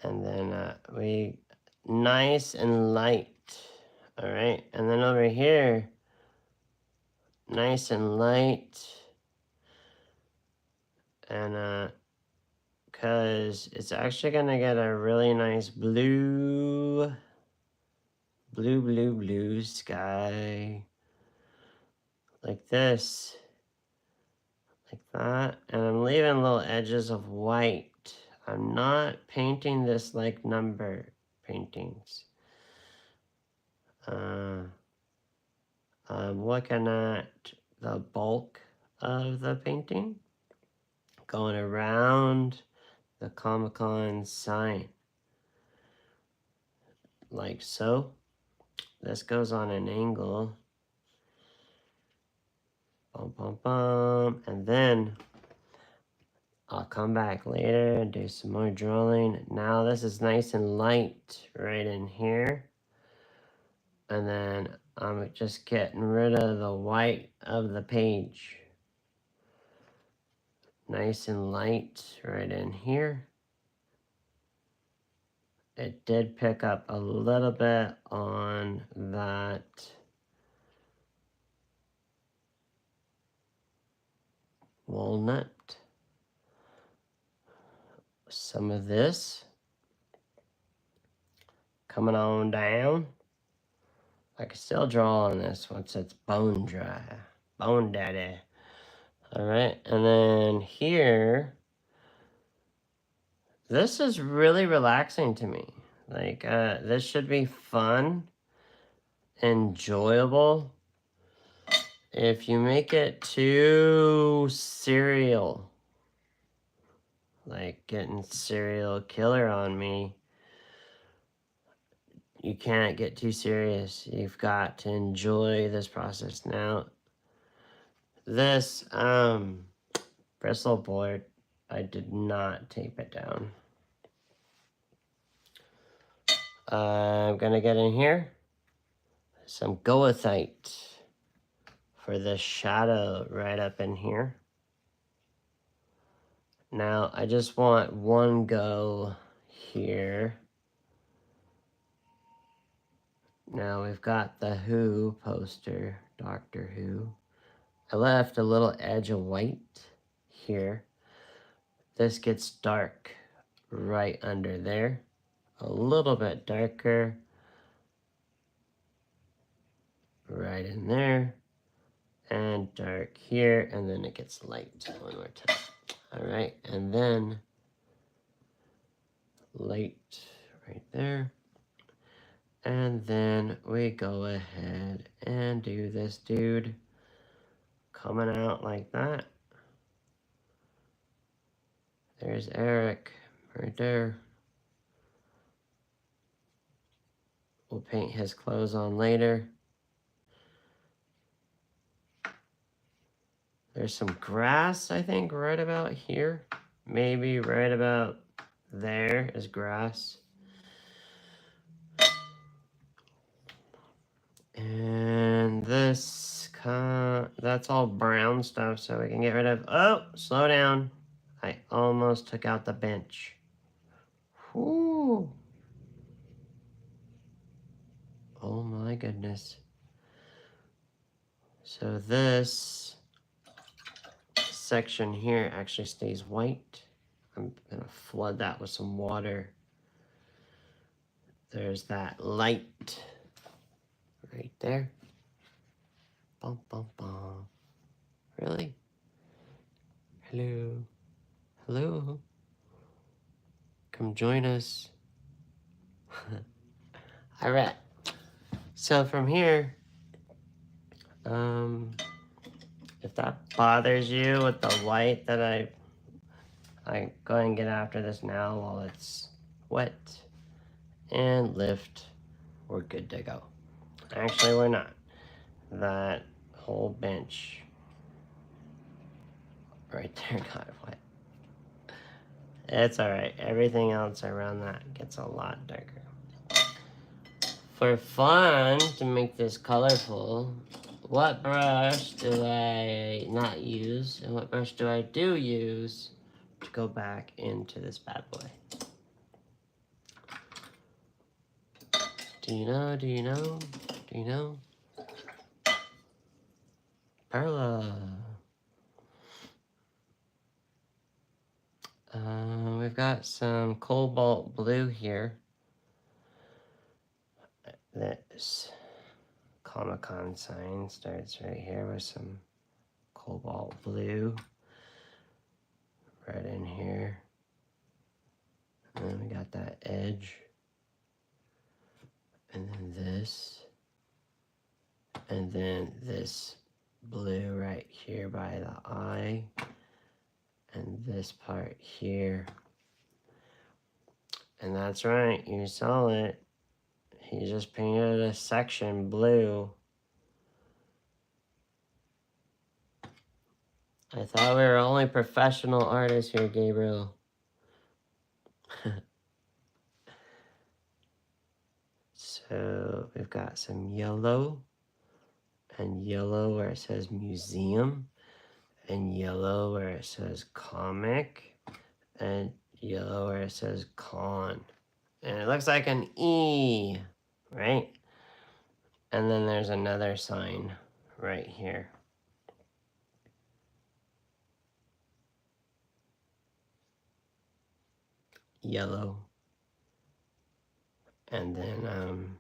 And then we, nice and light. All right, and then over here, nice and light. And cause it's actually gonna get a really nice blue sky. Like this. Like that. And I'm leaving little edges of white. I'm not painting this like number paintings. I'm looking at the bulk of the painting, going around the Comic-Con sign, like so. This goes on an angle, bum, bum, bum, and then I'll come back later and do some more drawing. Now this is nice and light right in here. And then I'm just getting rid of the white of the page. Nice and light right in here. It did pick up a little bit on that walnut. Some of this coming on down. I can still draw on this once it's bone dry. Bone daddy. Alright, and then here, this is really relaxing to me. Like, this should be fun, enjoyable. If you make it too serial, like getting serial killer on me, you can't get too serious. You've got to enjoy this process. Now, this bristle board, I did not tape it down. I'm gonna get in here some goethite for the shadow right up in here. Now I just want one go here. Now we've got the Who poster, Doctor Who. I left a little edge of white here. This gets dark right under there. A little bit darker right in there. And dark here, and then it gets light one more time. All right, and then light right there. And then we go ahead and do this dude coming out like that. There's Eric right there. We'll paint his clothes on later. There's some grass, I think, right about here. Maybe right about there is grass. And this, that's all brown stuff, so we can get rid of, oh, slow down. I almost took out the bench. Whoo. Oh my goodness. So this section here actually stays white. I'm gonna flood that with some water. There's that light right there. Bum, bum, bum. Really? Hello. Hello. Come join us. Alright. So from here, if that bothers you with the white that I go ahead and get after this now while it's wet and lift. We're good to go. Actually, we're not. That whole bench right there got wet. It's alright. Everything else around that gets a lot darker. For fun, to make this colorful, what brush do I not use and what brush do I do use to go back into this bad boy? Do you know? Do you know? Do you know? Perla. We've got some cobalt blue here. This Comic-Con sign starts right here with some cobalt blue right in here. And then we got that edge. And then this. And then this blue right here by the eye. And this part here. And that's right, you saw it. He just painted a section blue. I thought we were only professional artists here, Gabriel. So we've got some yellow, and yellow where it says museum, and yellow where it says comic, and yellow where it says con. And it looks like an E, right? And then there's another sign right here. Yellow. And then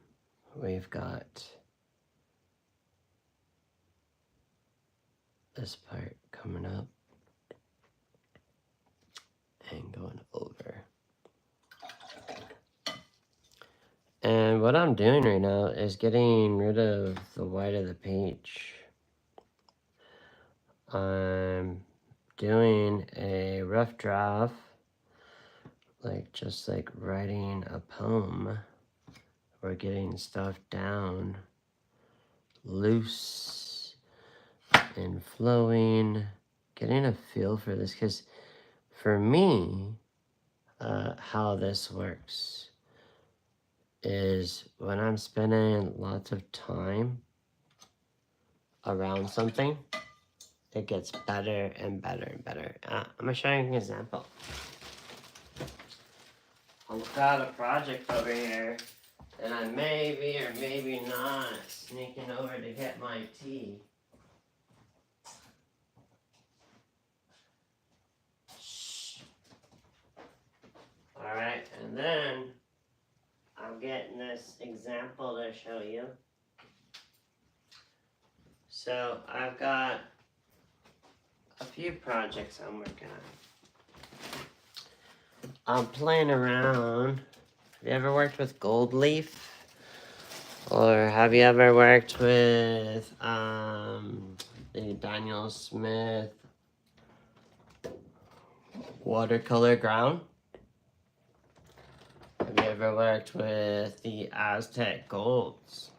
we've got this part coming up and going over. And what I'm doing right now is getting rid of the white of the page. I'm doing a rough draft, just like writing a poem. We're getting stuff down, loose and flowing, getting a feel for this, because for me, how this works is when I'm spending lots of time around something, it gets better and better and better. I'm going to show you an example. I've got a project over here, and I may be or maybe not sneaking over to get my tea. Shh. Alright, and then I'm getting this example to show you. So I've got a few projects I'm working on. I'm playing around. Have you ever worked with gold leaf? Or have you ever worked with the Daniel Smith watercolor ground? Have you ever worked with the Aztec golds?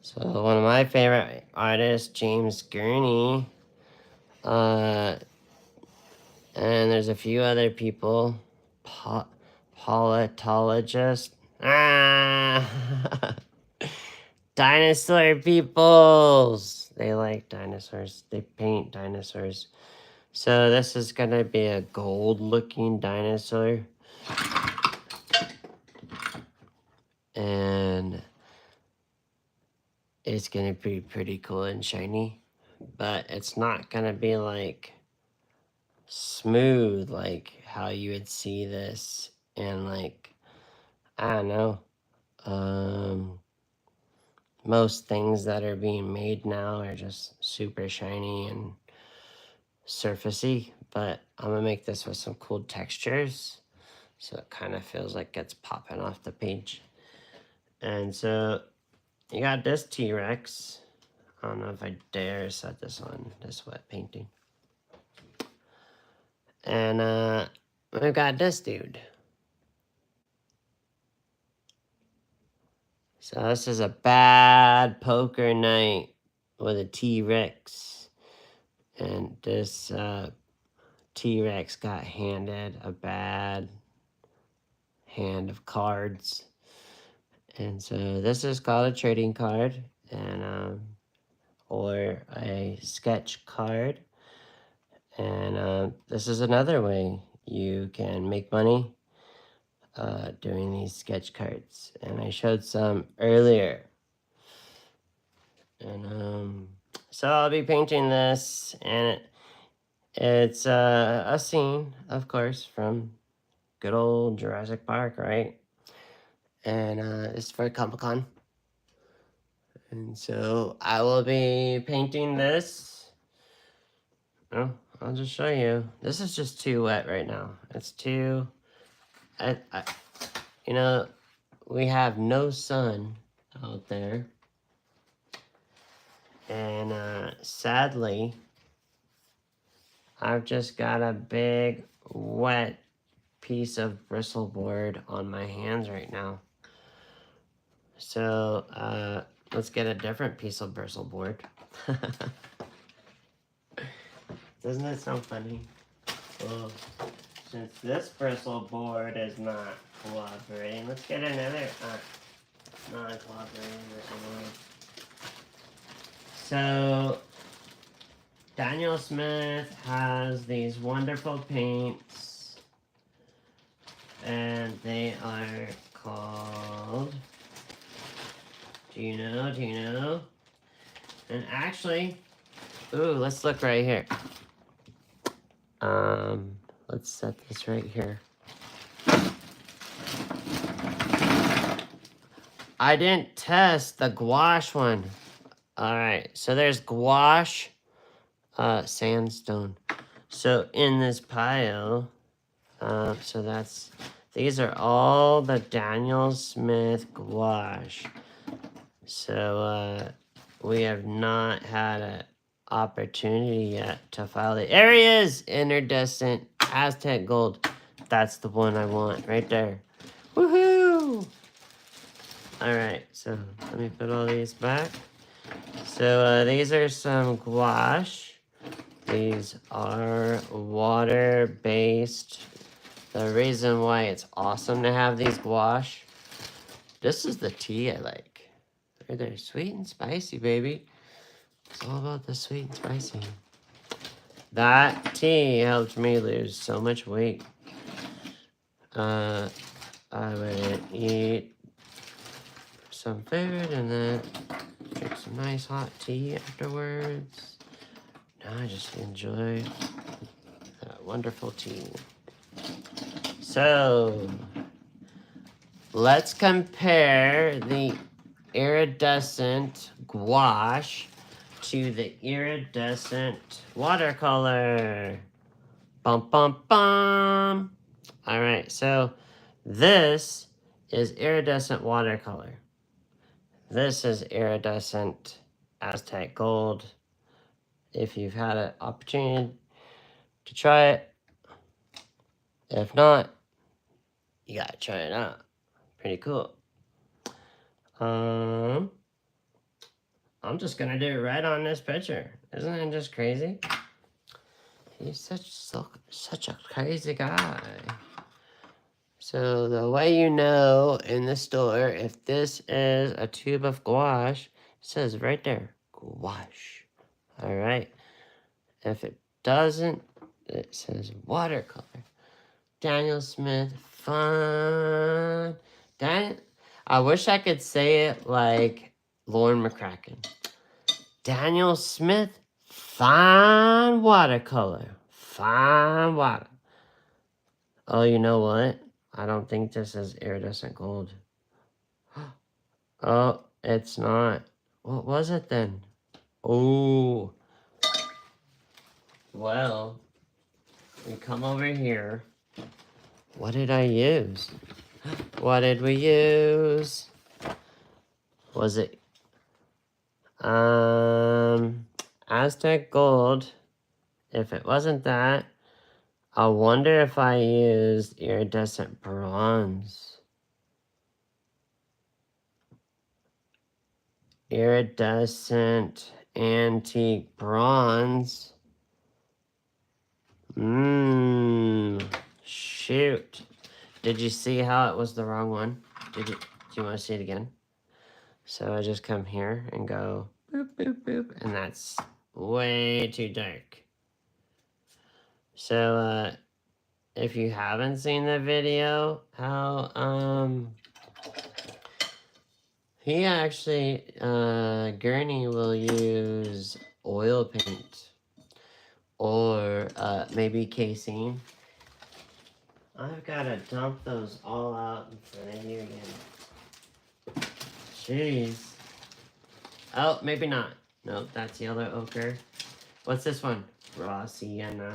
So one of my favorite artists, James Gurney, and there's a few other people, politologists, dinosaur peoples. They like dinosaurs. They paint dinosaurs. So this is gonna be a gold-looking dinosaur, and it's gonna be pretty cool and shiny. But it's not gonna be like smooth like how you would see this in like, I don't know, most things that are being made now are just super shiny and surfacey, but I'm gonna make this with some cool textures, so it kind of feels like it's popping off the page. And so you got this T-Rex. I don't know if I dare set this on this wet painting. And we've got this dude. So this is a bad poker night with a T-Rex. And this T-Rex got handed a bad hand of cards. And so this is called a trading card, and or a sketch card. And this is another way you can make money doing these sketch cards. And I showed some earlier. And so I'll be painting this, and it's a scene, of course, from good old Jurassic Park, right? And it's for Comic-Con. And so I will be painting this. Oh, I'll just show you. This is just too wet right now. It's too... you know, we have no sun out there. And sadly, I've just got a big wet piece of bristle board on my hands right now. So let's get a different piece of bristle board. Doesn't that sound funny? Well, since this bristle board is not cooperating, let's get another non-cooperating bristle board. So Daniel Smith has these wonderful paints, and they are called, do you know? And actually, ooh, let's look right here. Let's set this right here. I didn't test the gouache one. Alright, so there's gouache, sandstone. So in this pile, these are all the Daniel Smith gouache. So we have not had an opportunity yet to file it. There he is! Iridescent Aztec Gold. That's the one I want right there. Woohoo! Alright, so let me put all these back. So these are some gouache. These are water-based. The reason why it's awesome to have these gouache, this is the tea I like. Right there, sweet and spicy, baby. It's all about the sweet and spicy. That tea helped me lose so much weight. I would eat some food and then drink some nice hot tea afterwards. Now I just enjoy that wonderful tea. So let's compare the iridescent gouache to the iridescent watercolor. Bum, bum, bum. All right, so this is iridescent watercolor. This is iridescent Aztec Gold. If you've had an opportunity to try it. If not, you gotta try it out. Pretty cool. I'm just gonna do it right on this picture. Isn't it just crazy? He's such a crazy guy. So the way you know in the store if this is a tube of gouache, it says right there, gouache. All right. If it doesn't, it says watercolor. Daniel Smith, fun. I wish I could say it like Lauren McCracken. Daniel Smith, fine watercolor. Fine water. Oh, you know what? I don't think this is iridescent gold. Oh, it's not. What was it then? Oh. Well, we come over here. What did I use? What did we use? Was it Aztec gold? If it wasn't that, I wonder if I used iridescent bronze. Iridescent antique bronze. Shoot. Did you see how it was the wrong one? Do you want to see it again? So I just come here and go boop, boop, boop, and that's way too dark. So, if you haven't seen the video, how, he actually, Gurney will use oil paint or, maybe casing. I've got to dump those all out in front of you again. Jeez. Oh, maybe not. Nope, that's yellow ochre. What's this one? Raw sienna.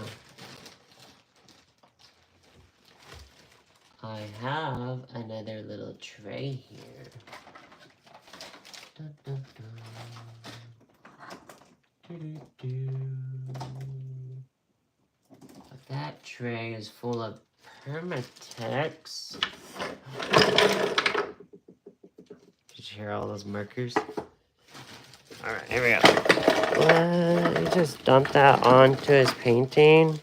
I have another little tray here. Dun, dun, dun. Doo, doo, doo. But that tray is full of Permatex. Did you hear all those markers? Alright, here we go. He just dumped that onto his painting.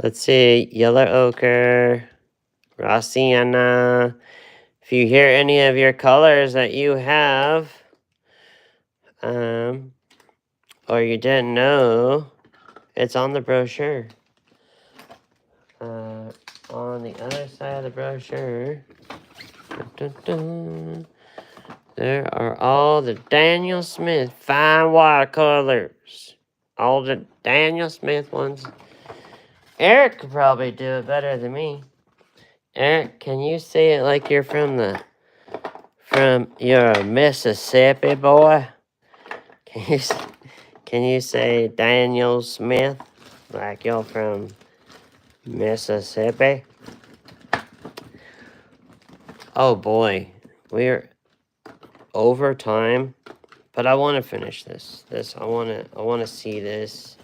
Let's see, yellow ochre, raw sienna. If you hear any of your colors that you have, or you didn't know, it's on the brochure. On the other side of the brochure, dun, dun, dun, there are all the Daniel Smith fine watercolors. All the Daniel Smith ones. Eric could probably do it better than me. Eric, can you say it like you're from you're a Mississippi boy? Can you say Daniel Smith like you're from Mississippi? Oh boy, we're over time, but I want to finish this. I want to see this.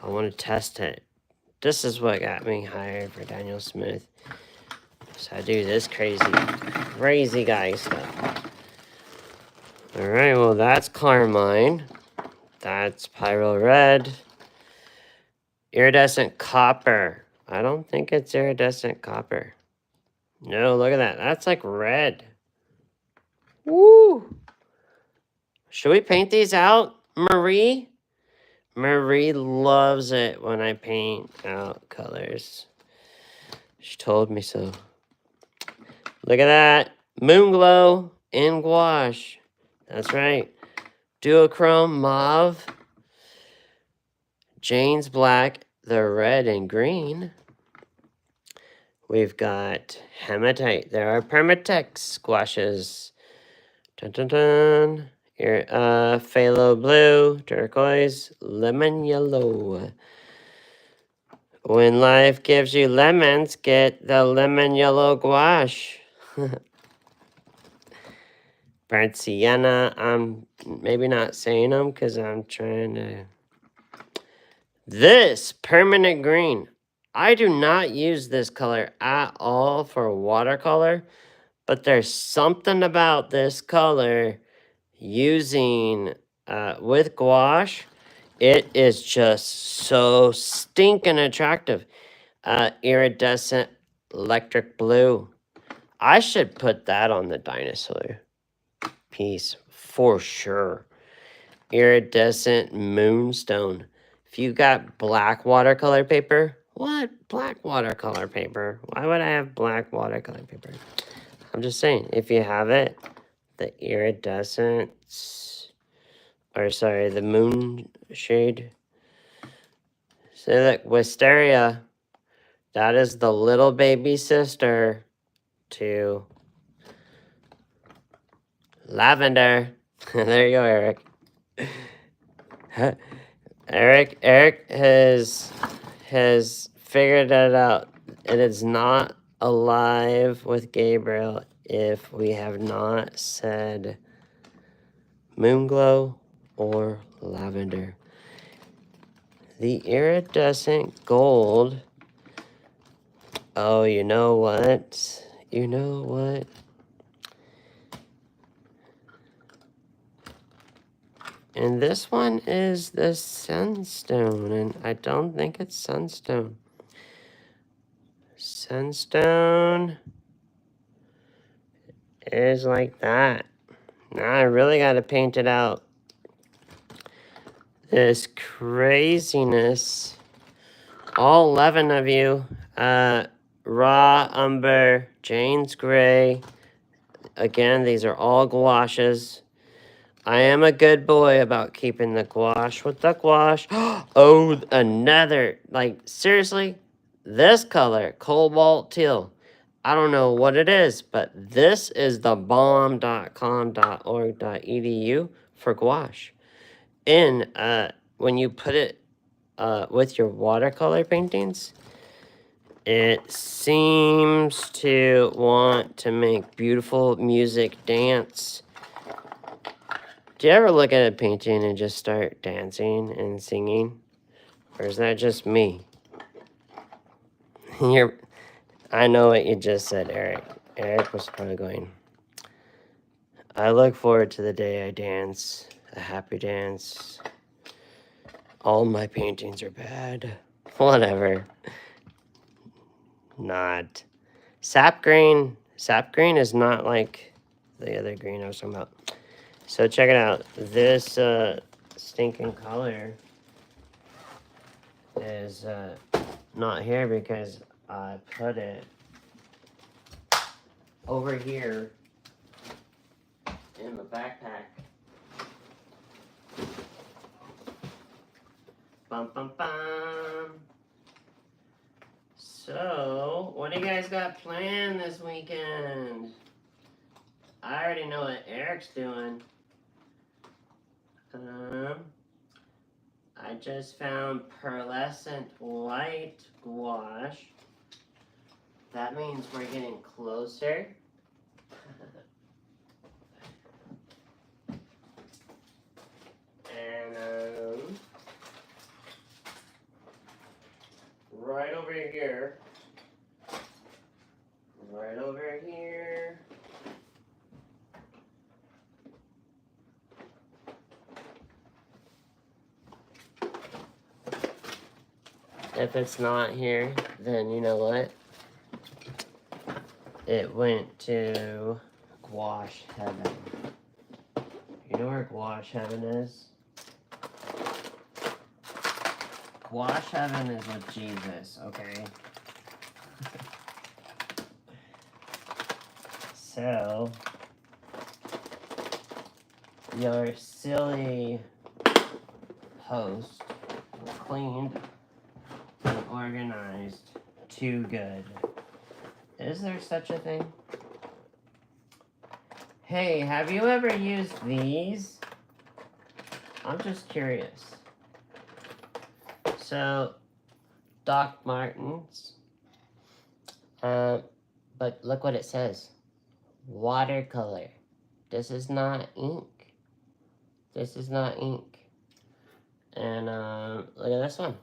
I want to test it. This is what got me hired for Daniel Smith. So I do this crazy guy stuff. All right, well that's Carmine. That's Pyro Red. Iridescent Copper. I don't think it's iridescent copper. No, look at that. That's like red. Woo! Should we paint these out, Marie? Marie loves it when I paint out colors. She told me so. Look at that. Moon Glow in gouache. That's right. Duochrome Mauve. Jane's Black, the red and green. We've got Hematite. There are Permatex gouaches. Dun dun dun. Here, phthalo blue, turquoise, lemon yellow. When life gives you lemons, get the lemon yellow gouache. Burnt sienna. I'm maybe not saying them because I'm trying to. This permanent green. I do not use this color at all for watercolor, but there's something about this color using with gouache. It is just so stinking attractive. Iridescent electric blue. I should put that on the dinosaur piece for sure. Iridescent moonstone. If you got black watercolor paper, what? Black watercolor paper? Why would I have black watercolor paper? I'm just saying, if you have it, the iridescent, or sorry, the moon shade. So look, wisteria, that is the little baby sister to lavender. There you go, Eric. Eric has figured it out. It is not alive with Gabriel if we have not said Moonglow or Lavender. The iridescent gold. Oh, you know what? You know what? And this one is the Sunstone, and I don't think it's Sunstone. Sunstone is like that. Now I really got to paint it out. This craziness. All 11 of you. Raw Umber, Jane's Gray. Again, these are all gouaches. I am a good boy about keeping the gouache with the gouache. Oh, another. Like, seriously? This color, cobalt teal. I don't know what it is, but this is the bomb.com.org.edu for gouache. When you put it with your watercolor paintings, it seems to want to make beautiful music dance. Do you ever look at a painting and just start dancing and singing? Or is that just me? I know what you just said, Eric. Eric was probably going, I look forward to the day I dance, a happy dance. All my paintings are bad. Whatever. Not. Sap green. Sap green is not like the other green I was talking about. So check it out. This stinking color is not here because I put it over here in the backpack. Bum bum bum. So, what do you guys got planned this weekend? I already know what Eric's doing. I just found pearlescent white gouache. That means we're getting closer. And right over here. Right over here. If it's not here, then you know what? It went to gouache heaven. You know where gouache heaven is? Gouache heaven is with Jesus, okay? So, your silly host cleaned and organized too good. Is there such a thing? Hey, have you ever used these? I'm just curious. So, Doc Martens. But look what it says. Watercolor. This is not ink. This is not ink. And look at this one.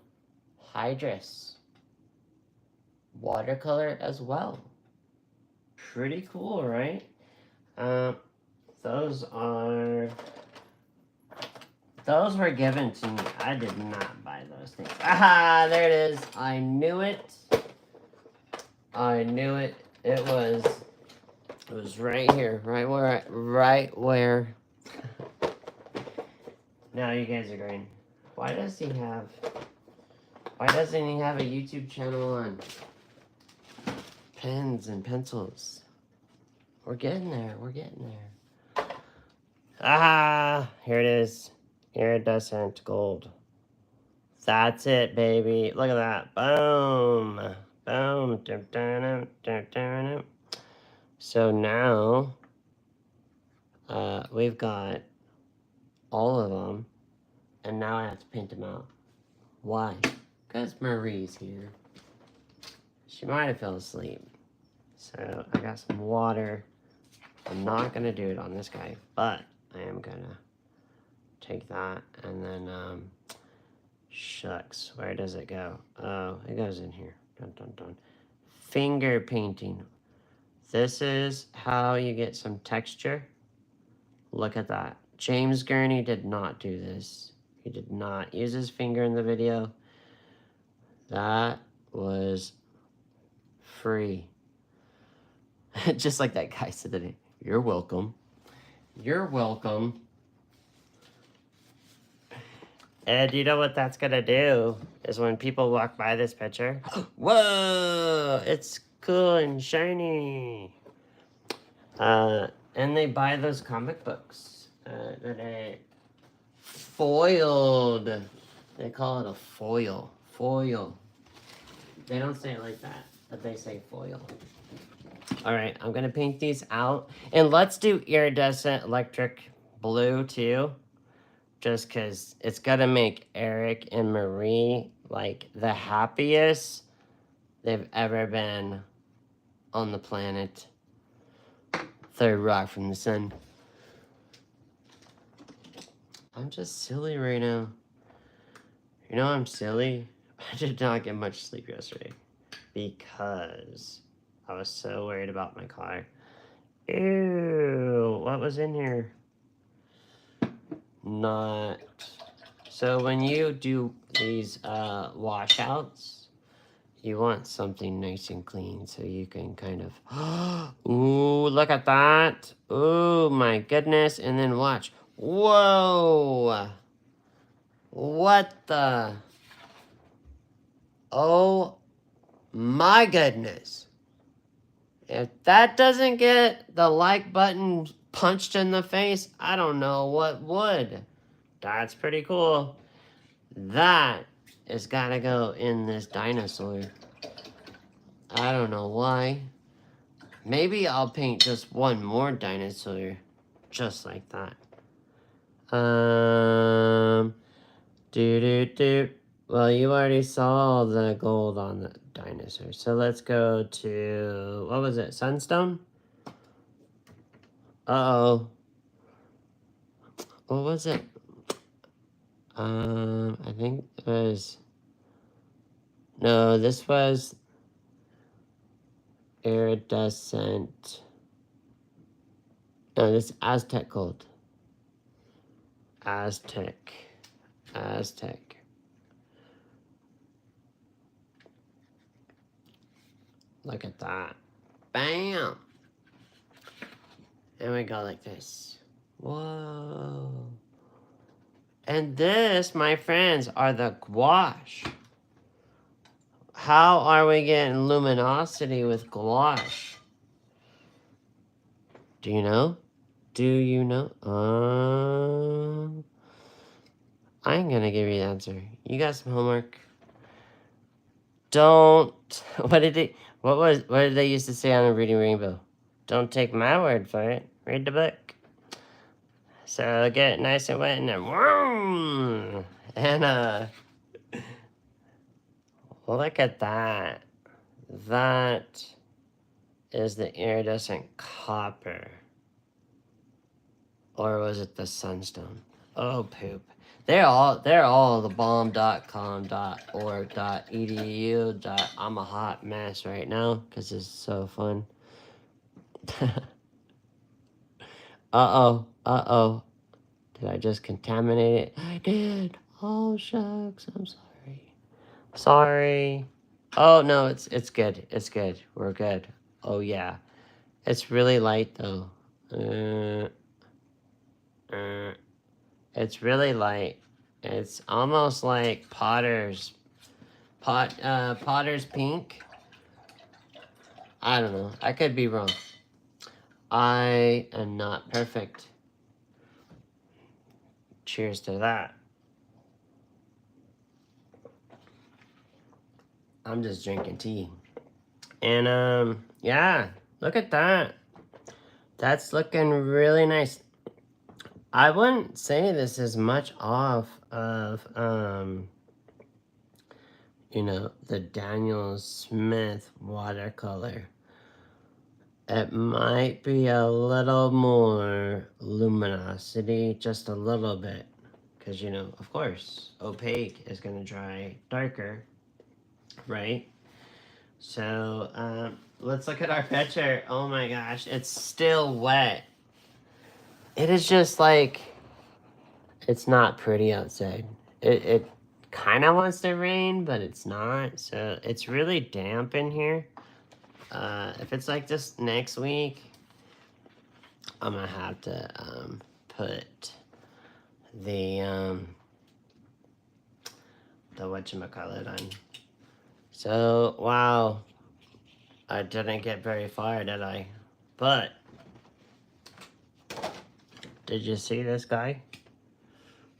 Hydrus. Watercolor as well. Pretty cool, right? Those were given to me. I did not buy those things. Aha, there it is. I knew it. I knew it. It was right here, right where. Now you guys are going, why doesn't he have a YouTube channel on pens and pencils? We're getting there. Ah, here it is. Iridescent gold. That's it, baby. Look at that. Boom. Boom. So now, we've got all of them, and now I have to paint them out. Why? Because Marie's here. She might have fell asleep. So I got some water. I'm not gonna do it on this guy, but I am gonna take that and then shucks, where does it go? Oh, it goes in here. Dun dun dun. Finger painting. This is how you get some texture. Look at that. James Gurney did not do this. He did not use his finger in the video. That was free. Just like that guy said today. You're welcome. You're welcome. And you know what that's gonna do? Is when people walk by this picture. Whoa! It's cool and shiny. And they buy those comic books that are foiled. They call it a foil. Foil. They don't say it like that, but they say foil. Alright, I'm gonna paint these out. And let's do iridescent electric blue too. Just because it's gonna make Eric and Marie like the happiest they've ever been on the planet. Third rock from the sun. I'm just silly right now. You know I'm silly? I did not get much sleep yesterday because I was so worried about my car. Ew, what was in here? Not. So when you do these washouts, you want something nice and clean so you can kind of, ooh, look at that. Oh my goodness. And then watch. Whoa. What the? Oh my goodness. If that doesn't get the like button punched in the face, I don't know what would. That's pretty cool. That has got to go in this dinosaur. I don't know why. Maybe I'll paint just one more dinosaur. Just like that. Well, you already saw the gold on the dinosaur. So let's go to, what was it, Sunstone? Uh-oh. What was it? I think it was, no, this was iridescent. No, this is Aztec gold. Aztec. Look at that. Bam! And we go like this. Whoa. And this, my friends, are the gouache. How are we getting luminosity with gouache? Do you know? Do you know? I'm gonna give you the answer. You got some homework. Don't. What did they used to say on Reading Rainbow? Don't take my word for it. Read the book. So get it nice and wet and then whoom! And look at that. That is the iridescent copper. Or was it the sunstone? Oh poop. They're all the bomb.com.org.edu. I'm a hot mess right now because it's so fun. Uh-oh. Did I just contaminate it? I did. Oh shucks, I'm sorry. Oh no, it's good. It's good. We're good. Oh yeah. It's really light though. It's really light. It's almost like Potter's pink. I don't know. I could be wrong. I am not perfect. Cheers to that. I'm just drinking tea. And yeah, look at that. That's looking really nice. I wouldn't say this is much off of you know, the Daniel Smith watercolor. It might be a little more luminosity, just a little bit. Because, you know, of course, opaque is going to dry darker, right? So, let's look at our picture. Oh my gosh, it's still wet. It is just like, it's not pretty outside. It kind of wants to rain, but it's not. So, it's really damp in here. If it's like this next week, I'm gonna have to put the whatchamacallit on. So wow, I didn't get very far, did I? But did you see this guy?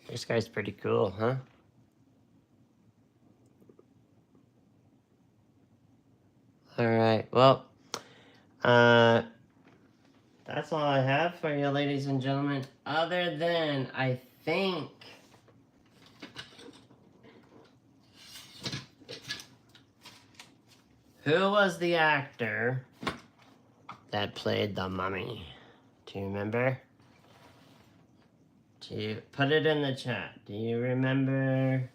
This guy's pretty cool, huh? All right, well, that's all I have for you, ladies and gentlemen. Other than, I think, who was the actor that played the mummy? Do you remember? Put it in the chat. Do you remember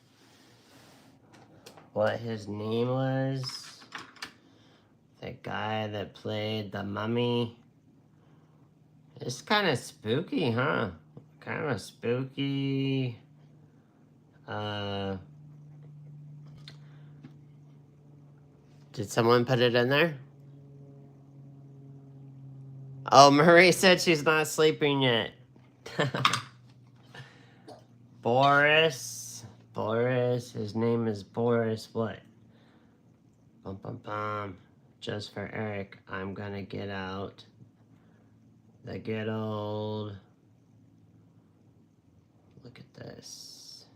what his name was? The guy that played the mummy. It's kind of spooky, huh? Kind of spooky. Did someone put it in there? Oh, Marie said she's not sleeping yet. Boris. His name is Boris what? Bum bum bum. Just for Eric, I'm gonna get out the good old. Look at this.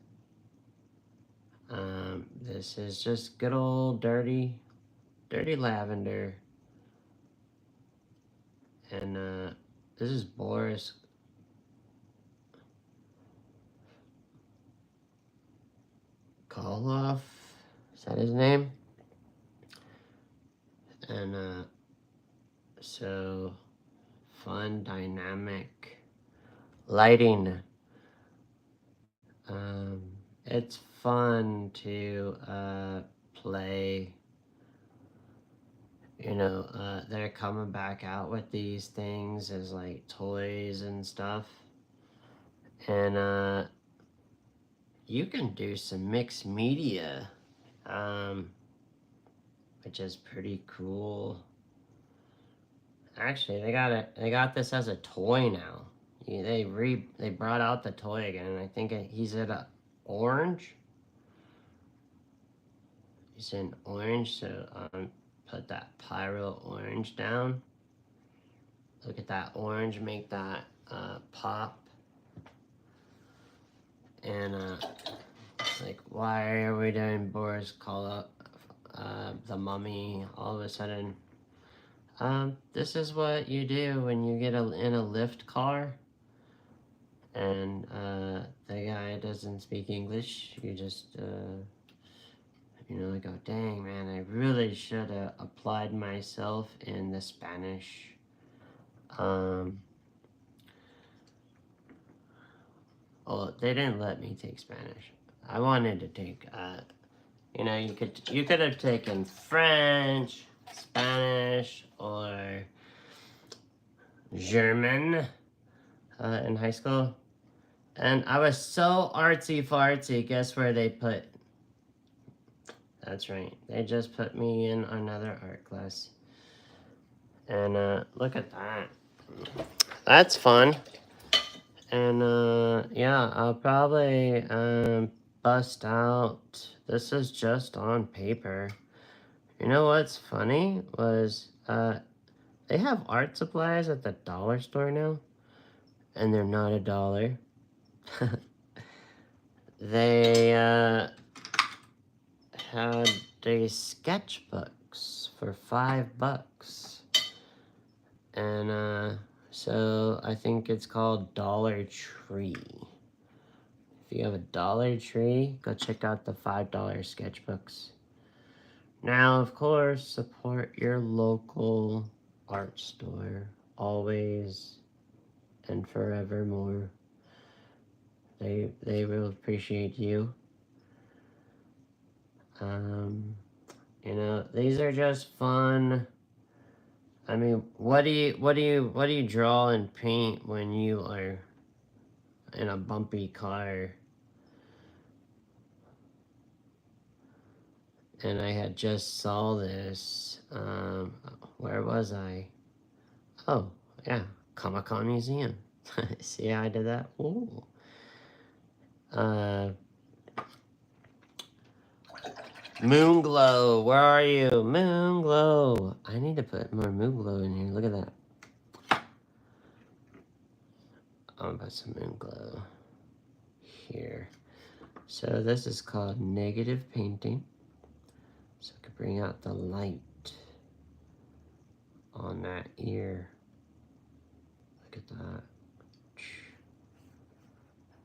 This is just good old dirty lavender. And this is Boris Karloff. Is that his name? And so fun, dynamic lighting. It's fun to play. You know, they're coming back out with these things as like toys and stuff. And you can do some mixed media, which is pretty cool. Actually, they got this as a toy now. They brought out the toy again, and I think he's at a orange. He's in orange, so put that pyro orange down. Look at that orange, make that pop. And like, why are we doing Boris call up the mummy all of a sudden? This is what you do when you get in a lift car and the guy doesn't speak English. You just you know, go, dang man, I really should have applied myself in the Spanish. Oh, they didn't let me take Spanish. I wanted to take you know, you could have taken French, Spanish, or German in high school. And I was so artsy-fartsy. Guess where they put? That's right. They just put me in another art class. And look at that. That's fun. And yeah, I'll probably bust out. This is just on paper. You know what's funny was they have art supplies at the dollar store now, and they're not $1. They had these sketchbooks for $5, and so I think it's called Dollar Tree. If you have a Dollar Tree, go check out the $5 sketchbooks. Now, of course, support your local art store, always and forevermore. They will appreciate you. You know, these are just fun. I mean, what do you draw and paint when you are in a bumpy car? And I had just saw this. Where was I? Oh, yeah, Comic-Con Museum. See how I did that? Ooh. Moonglow, where are you? Moonglow. I need to put more Moonglow in here. Look at that. I'm gonna put some Moonglow here. So this is called negative painting. So I can bring out the light on that ear. Look at that.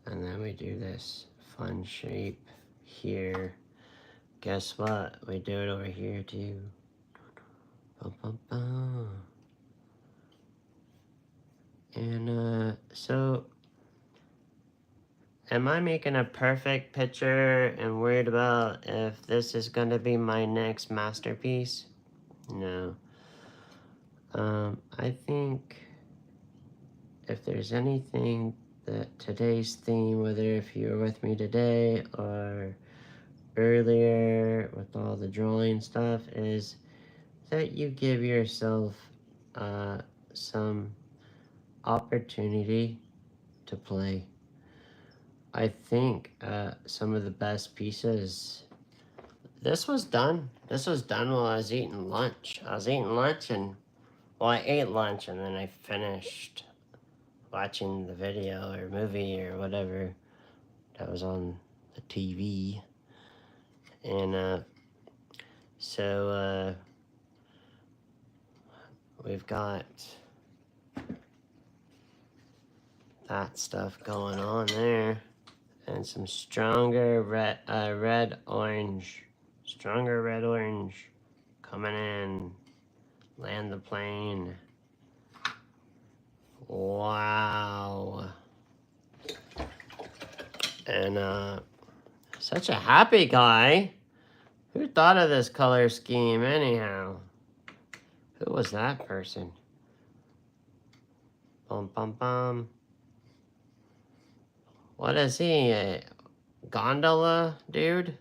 And then we do this fun shape here. Guess what? We do it over here too. Bum, bum, bum. And so am I making a perfect picture and worried about if this is going to be my next masterpiece? No. I think if there's anything that today's theme, whether if you were with me today or earlier with all the drawing stuff, is that you give yourself some opportunity to play. I think some of the best pieces. This was done while I was eating lunch. I was eating lunch and, well, I ate lunch and then I finished watching the video or movie or whatever that was on the TV. And so we've got that stuff going on there. And some stronger red orange. Stronger red orange coming in. Land the plane. Wow. And such a happy guy. Who thought of this color scheme anyhow? Who was that person? Bum bum bum. What is he? A gondola dude?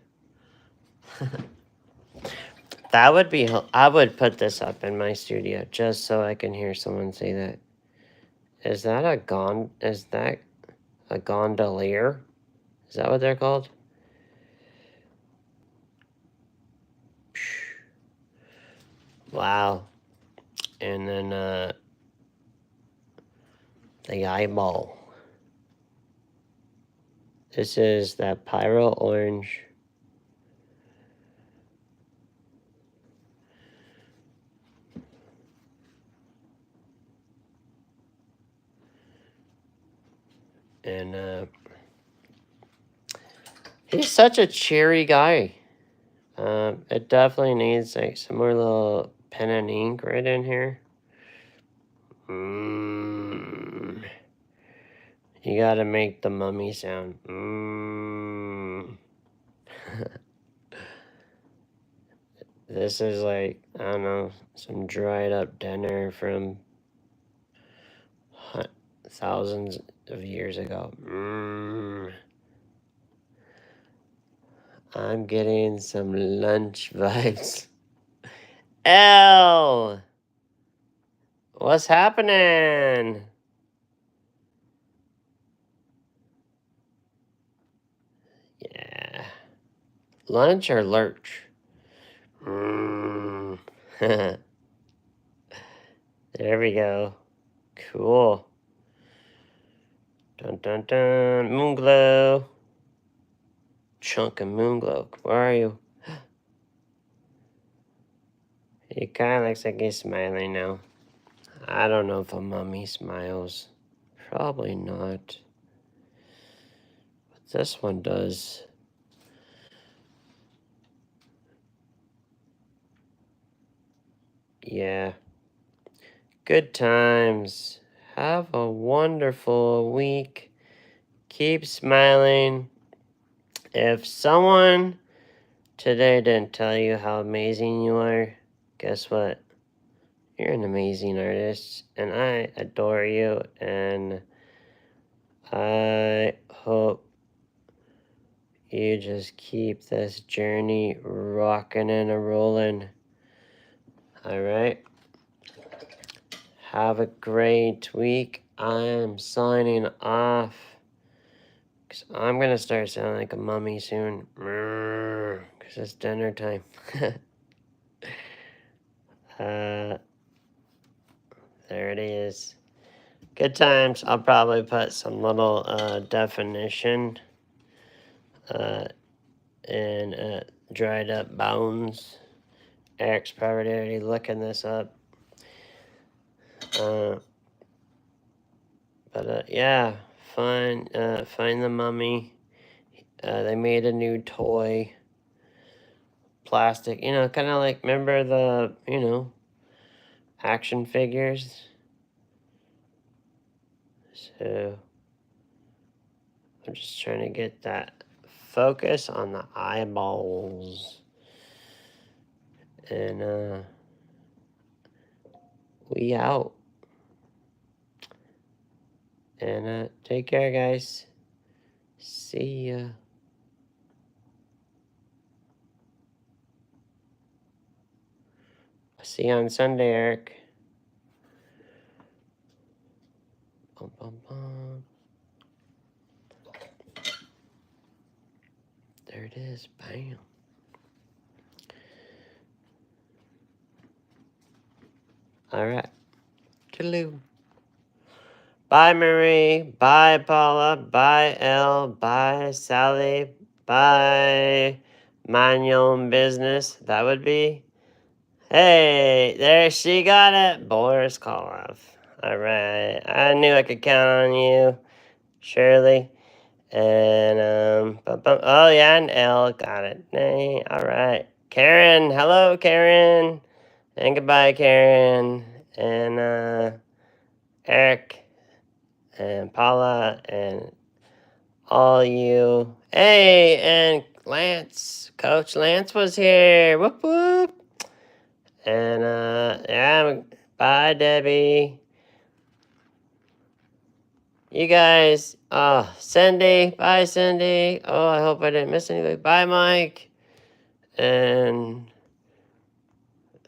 That would be, I would put this up in my studio just so I can hear someone say that. Is that a gondolier? Is that what they're called? Wow. And then the eyeball. This is that pyro orange. And he's such a cheery guy. It definitely needs like some more little pen and ink right in here. You gotta make the mummy sound. This is like, I don't know, some dried up dinner from thousands of years ago. I'm getting some lunch vibes. L! What's happening? Yeah. Lunch or lurch? There we go. Cool. Dun dun dun. Moonglow. Chunk of Moonglow. Where are you? He kind of looks like he's smiling now. I don't know if a mummy smiles. Probably not. But this one does. yeah. Good times. Have a wonderful week. Keep smiling. If someone today didn't tell you how amazing you are, guess what? You're an amazing artist, and I adore you, and I hope you just keep this journey rocking and a-rolling. All right? Have a great week. I'm signing off, because I'm going to start sounding like a mummy soon, because it's dinner time. There it is. Good times. I'll probably put some little definition in dried up bones. Eric's probably already looking this up. Yeah, find the mummy. They made a new toy. Plastic, kind of like, remember the, action figures? So, I'm just trying to get that focus on the eyeballs. And, we out. And, take care, guys. See ya. See you on Sunday, Eric. Bum, bum, bum. There it is. Bam. All right. Toodaloo. Bye, Marie. Bye, Paula. Bye, Elle. Bye, Sally. Bye, mind your own business. That would be. Hey, there she got it. Boris Karloff. All right. I knew I could count on you, Shirley. And, oh, yeah, and Elle got it. Hey, all right. Karen. Hello, Karen. And goodbye, Karen. And, Eric. And Paula. And all you. Hey, and Lance. Coach Lance was here. Whoop, whoop. And, yeah, bye, Debbie. You guys, Cindy, bye, Cindy. Oh, I hope I didn't miss anything. Bye, Mike. And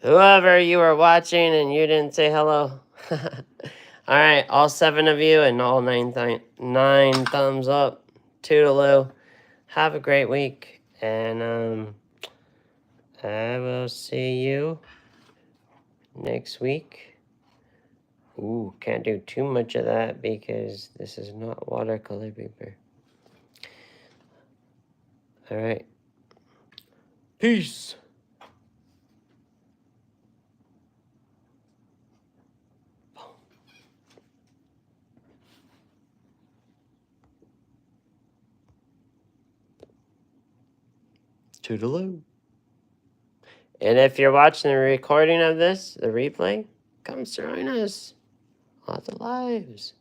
whoever you were watching and you didn't say hello. All right, all 7 of you and all 9 thumbs up. Toodaloo. Have a great week. And I will see you next week. Ooh, can't do too much of that because this is not watercolor paper. All right. Peace. Toodaloo. And if you're watching the recording of this, the replay, come join us on the lives.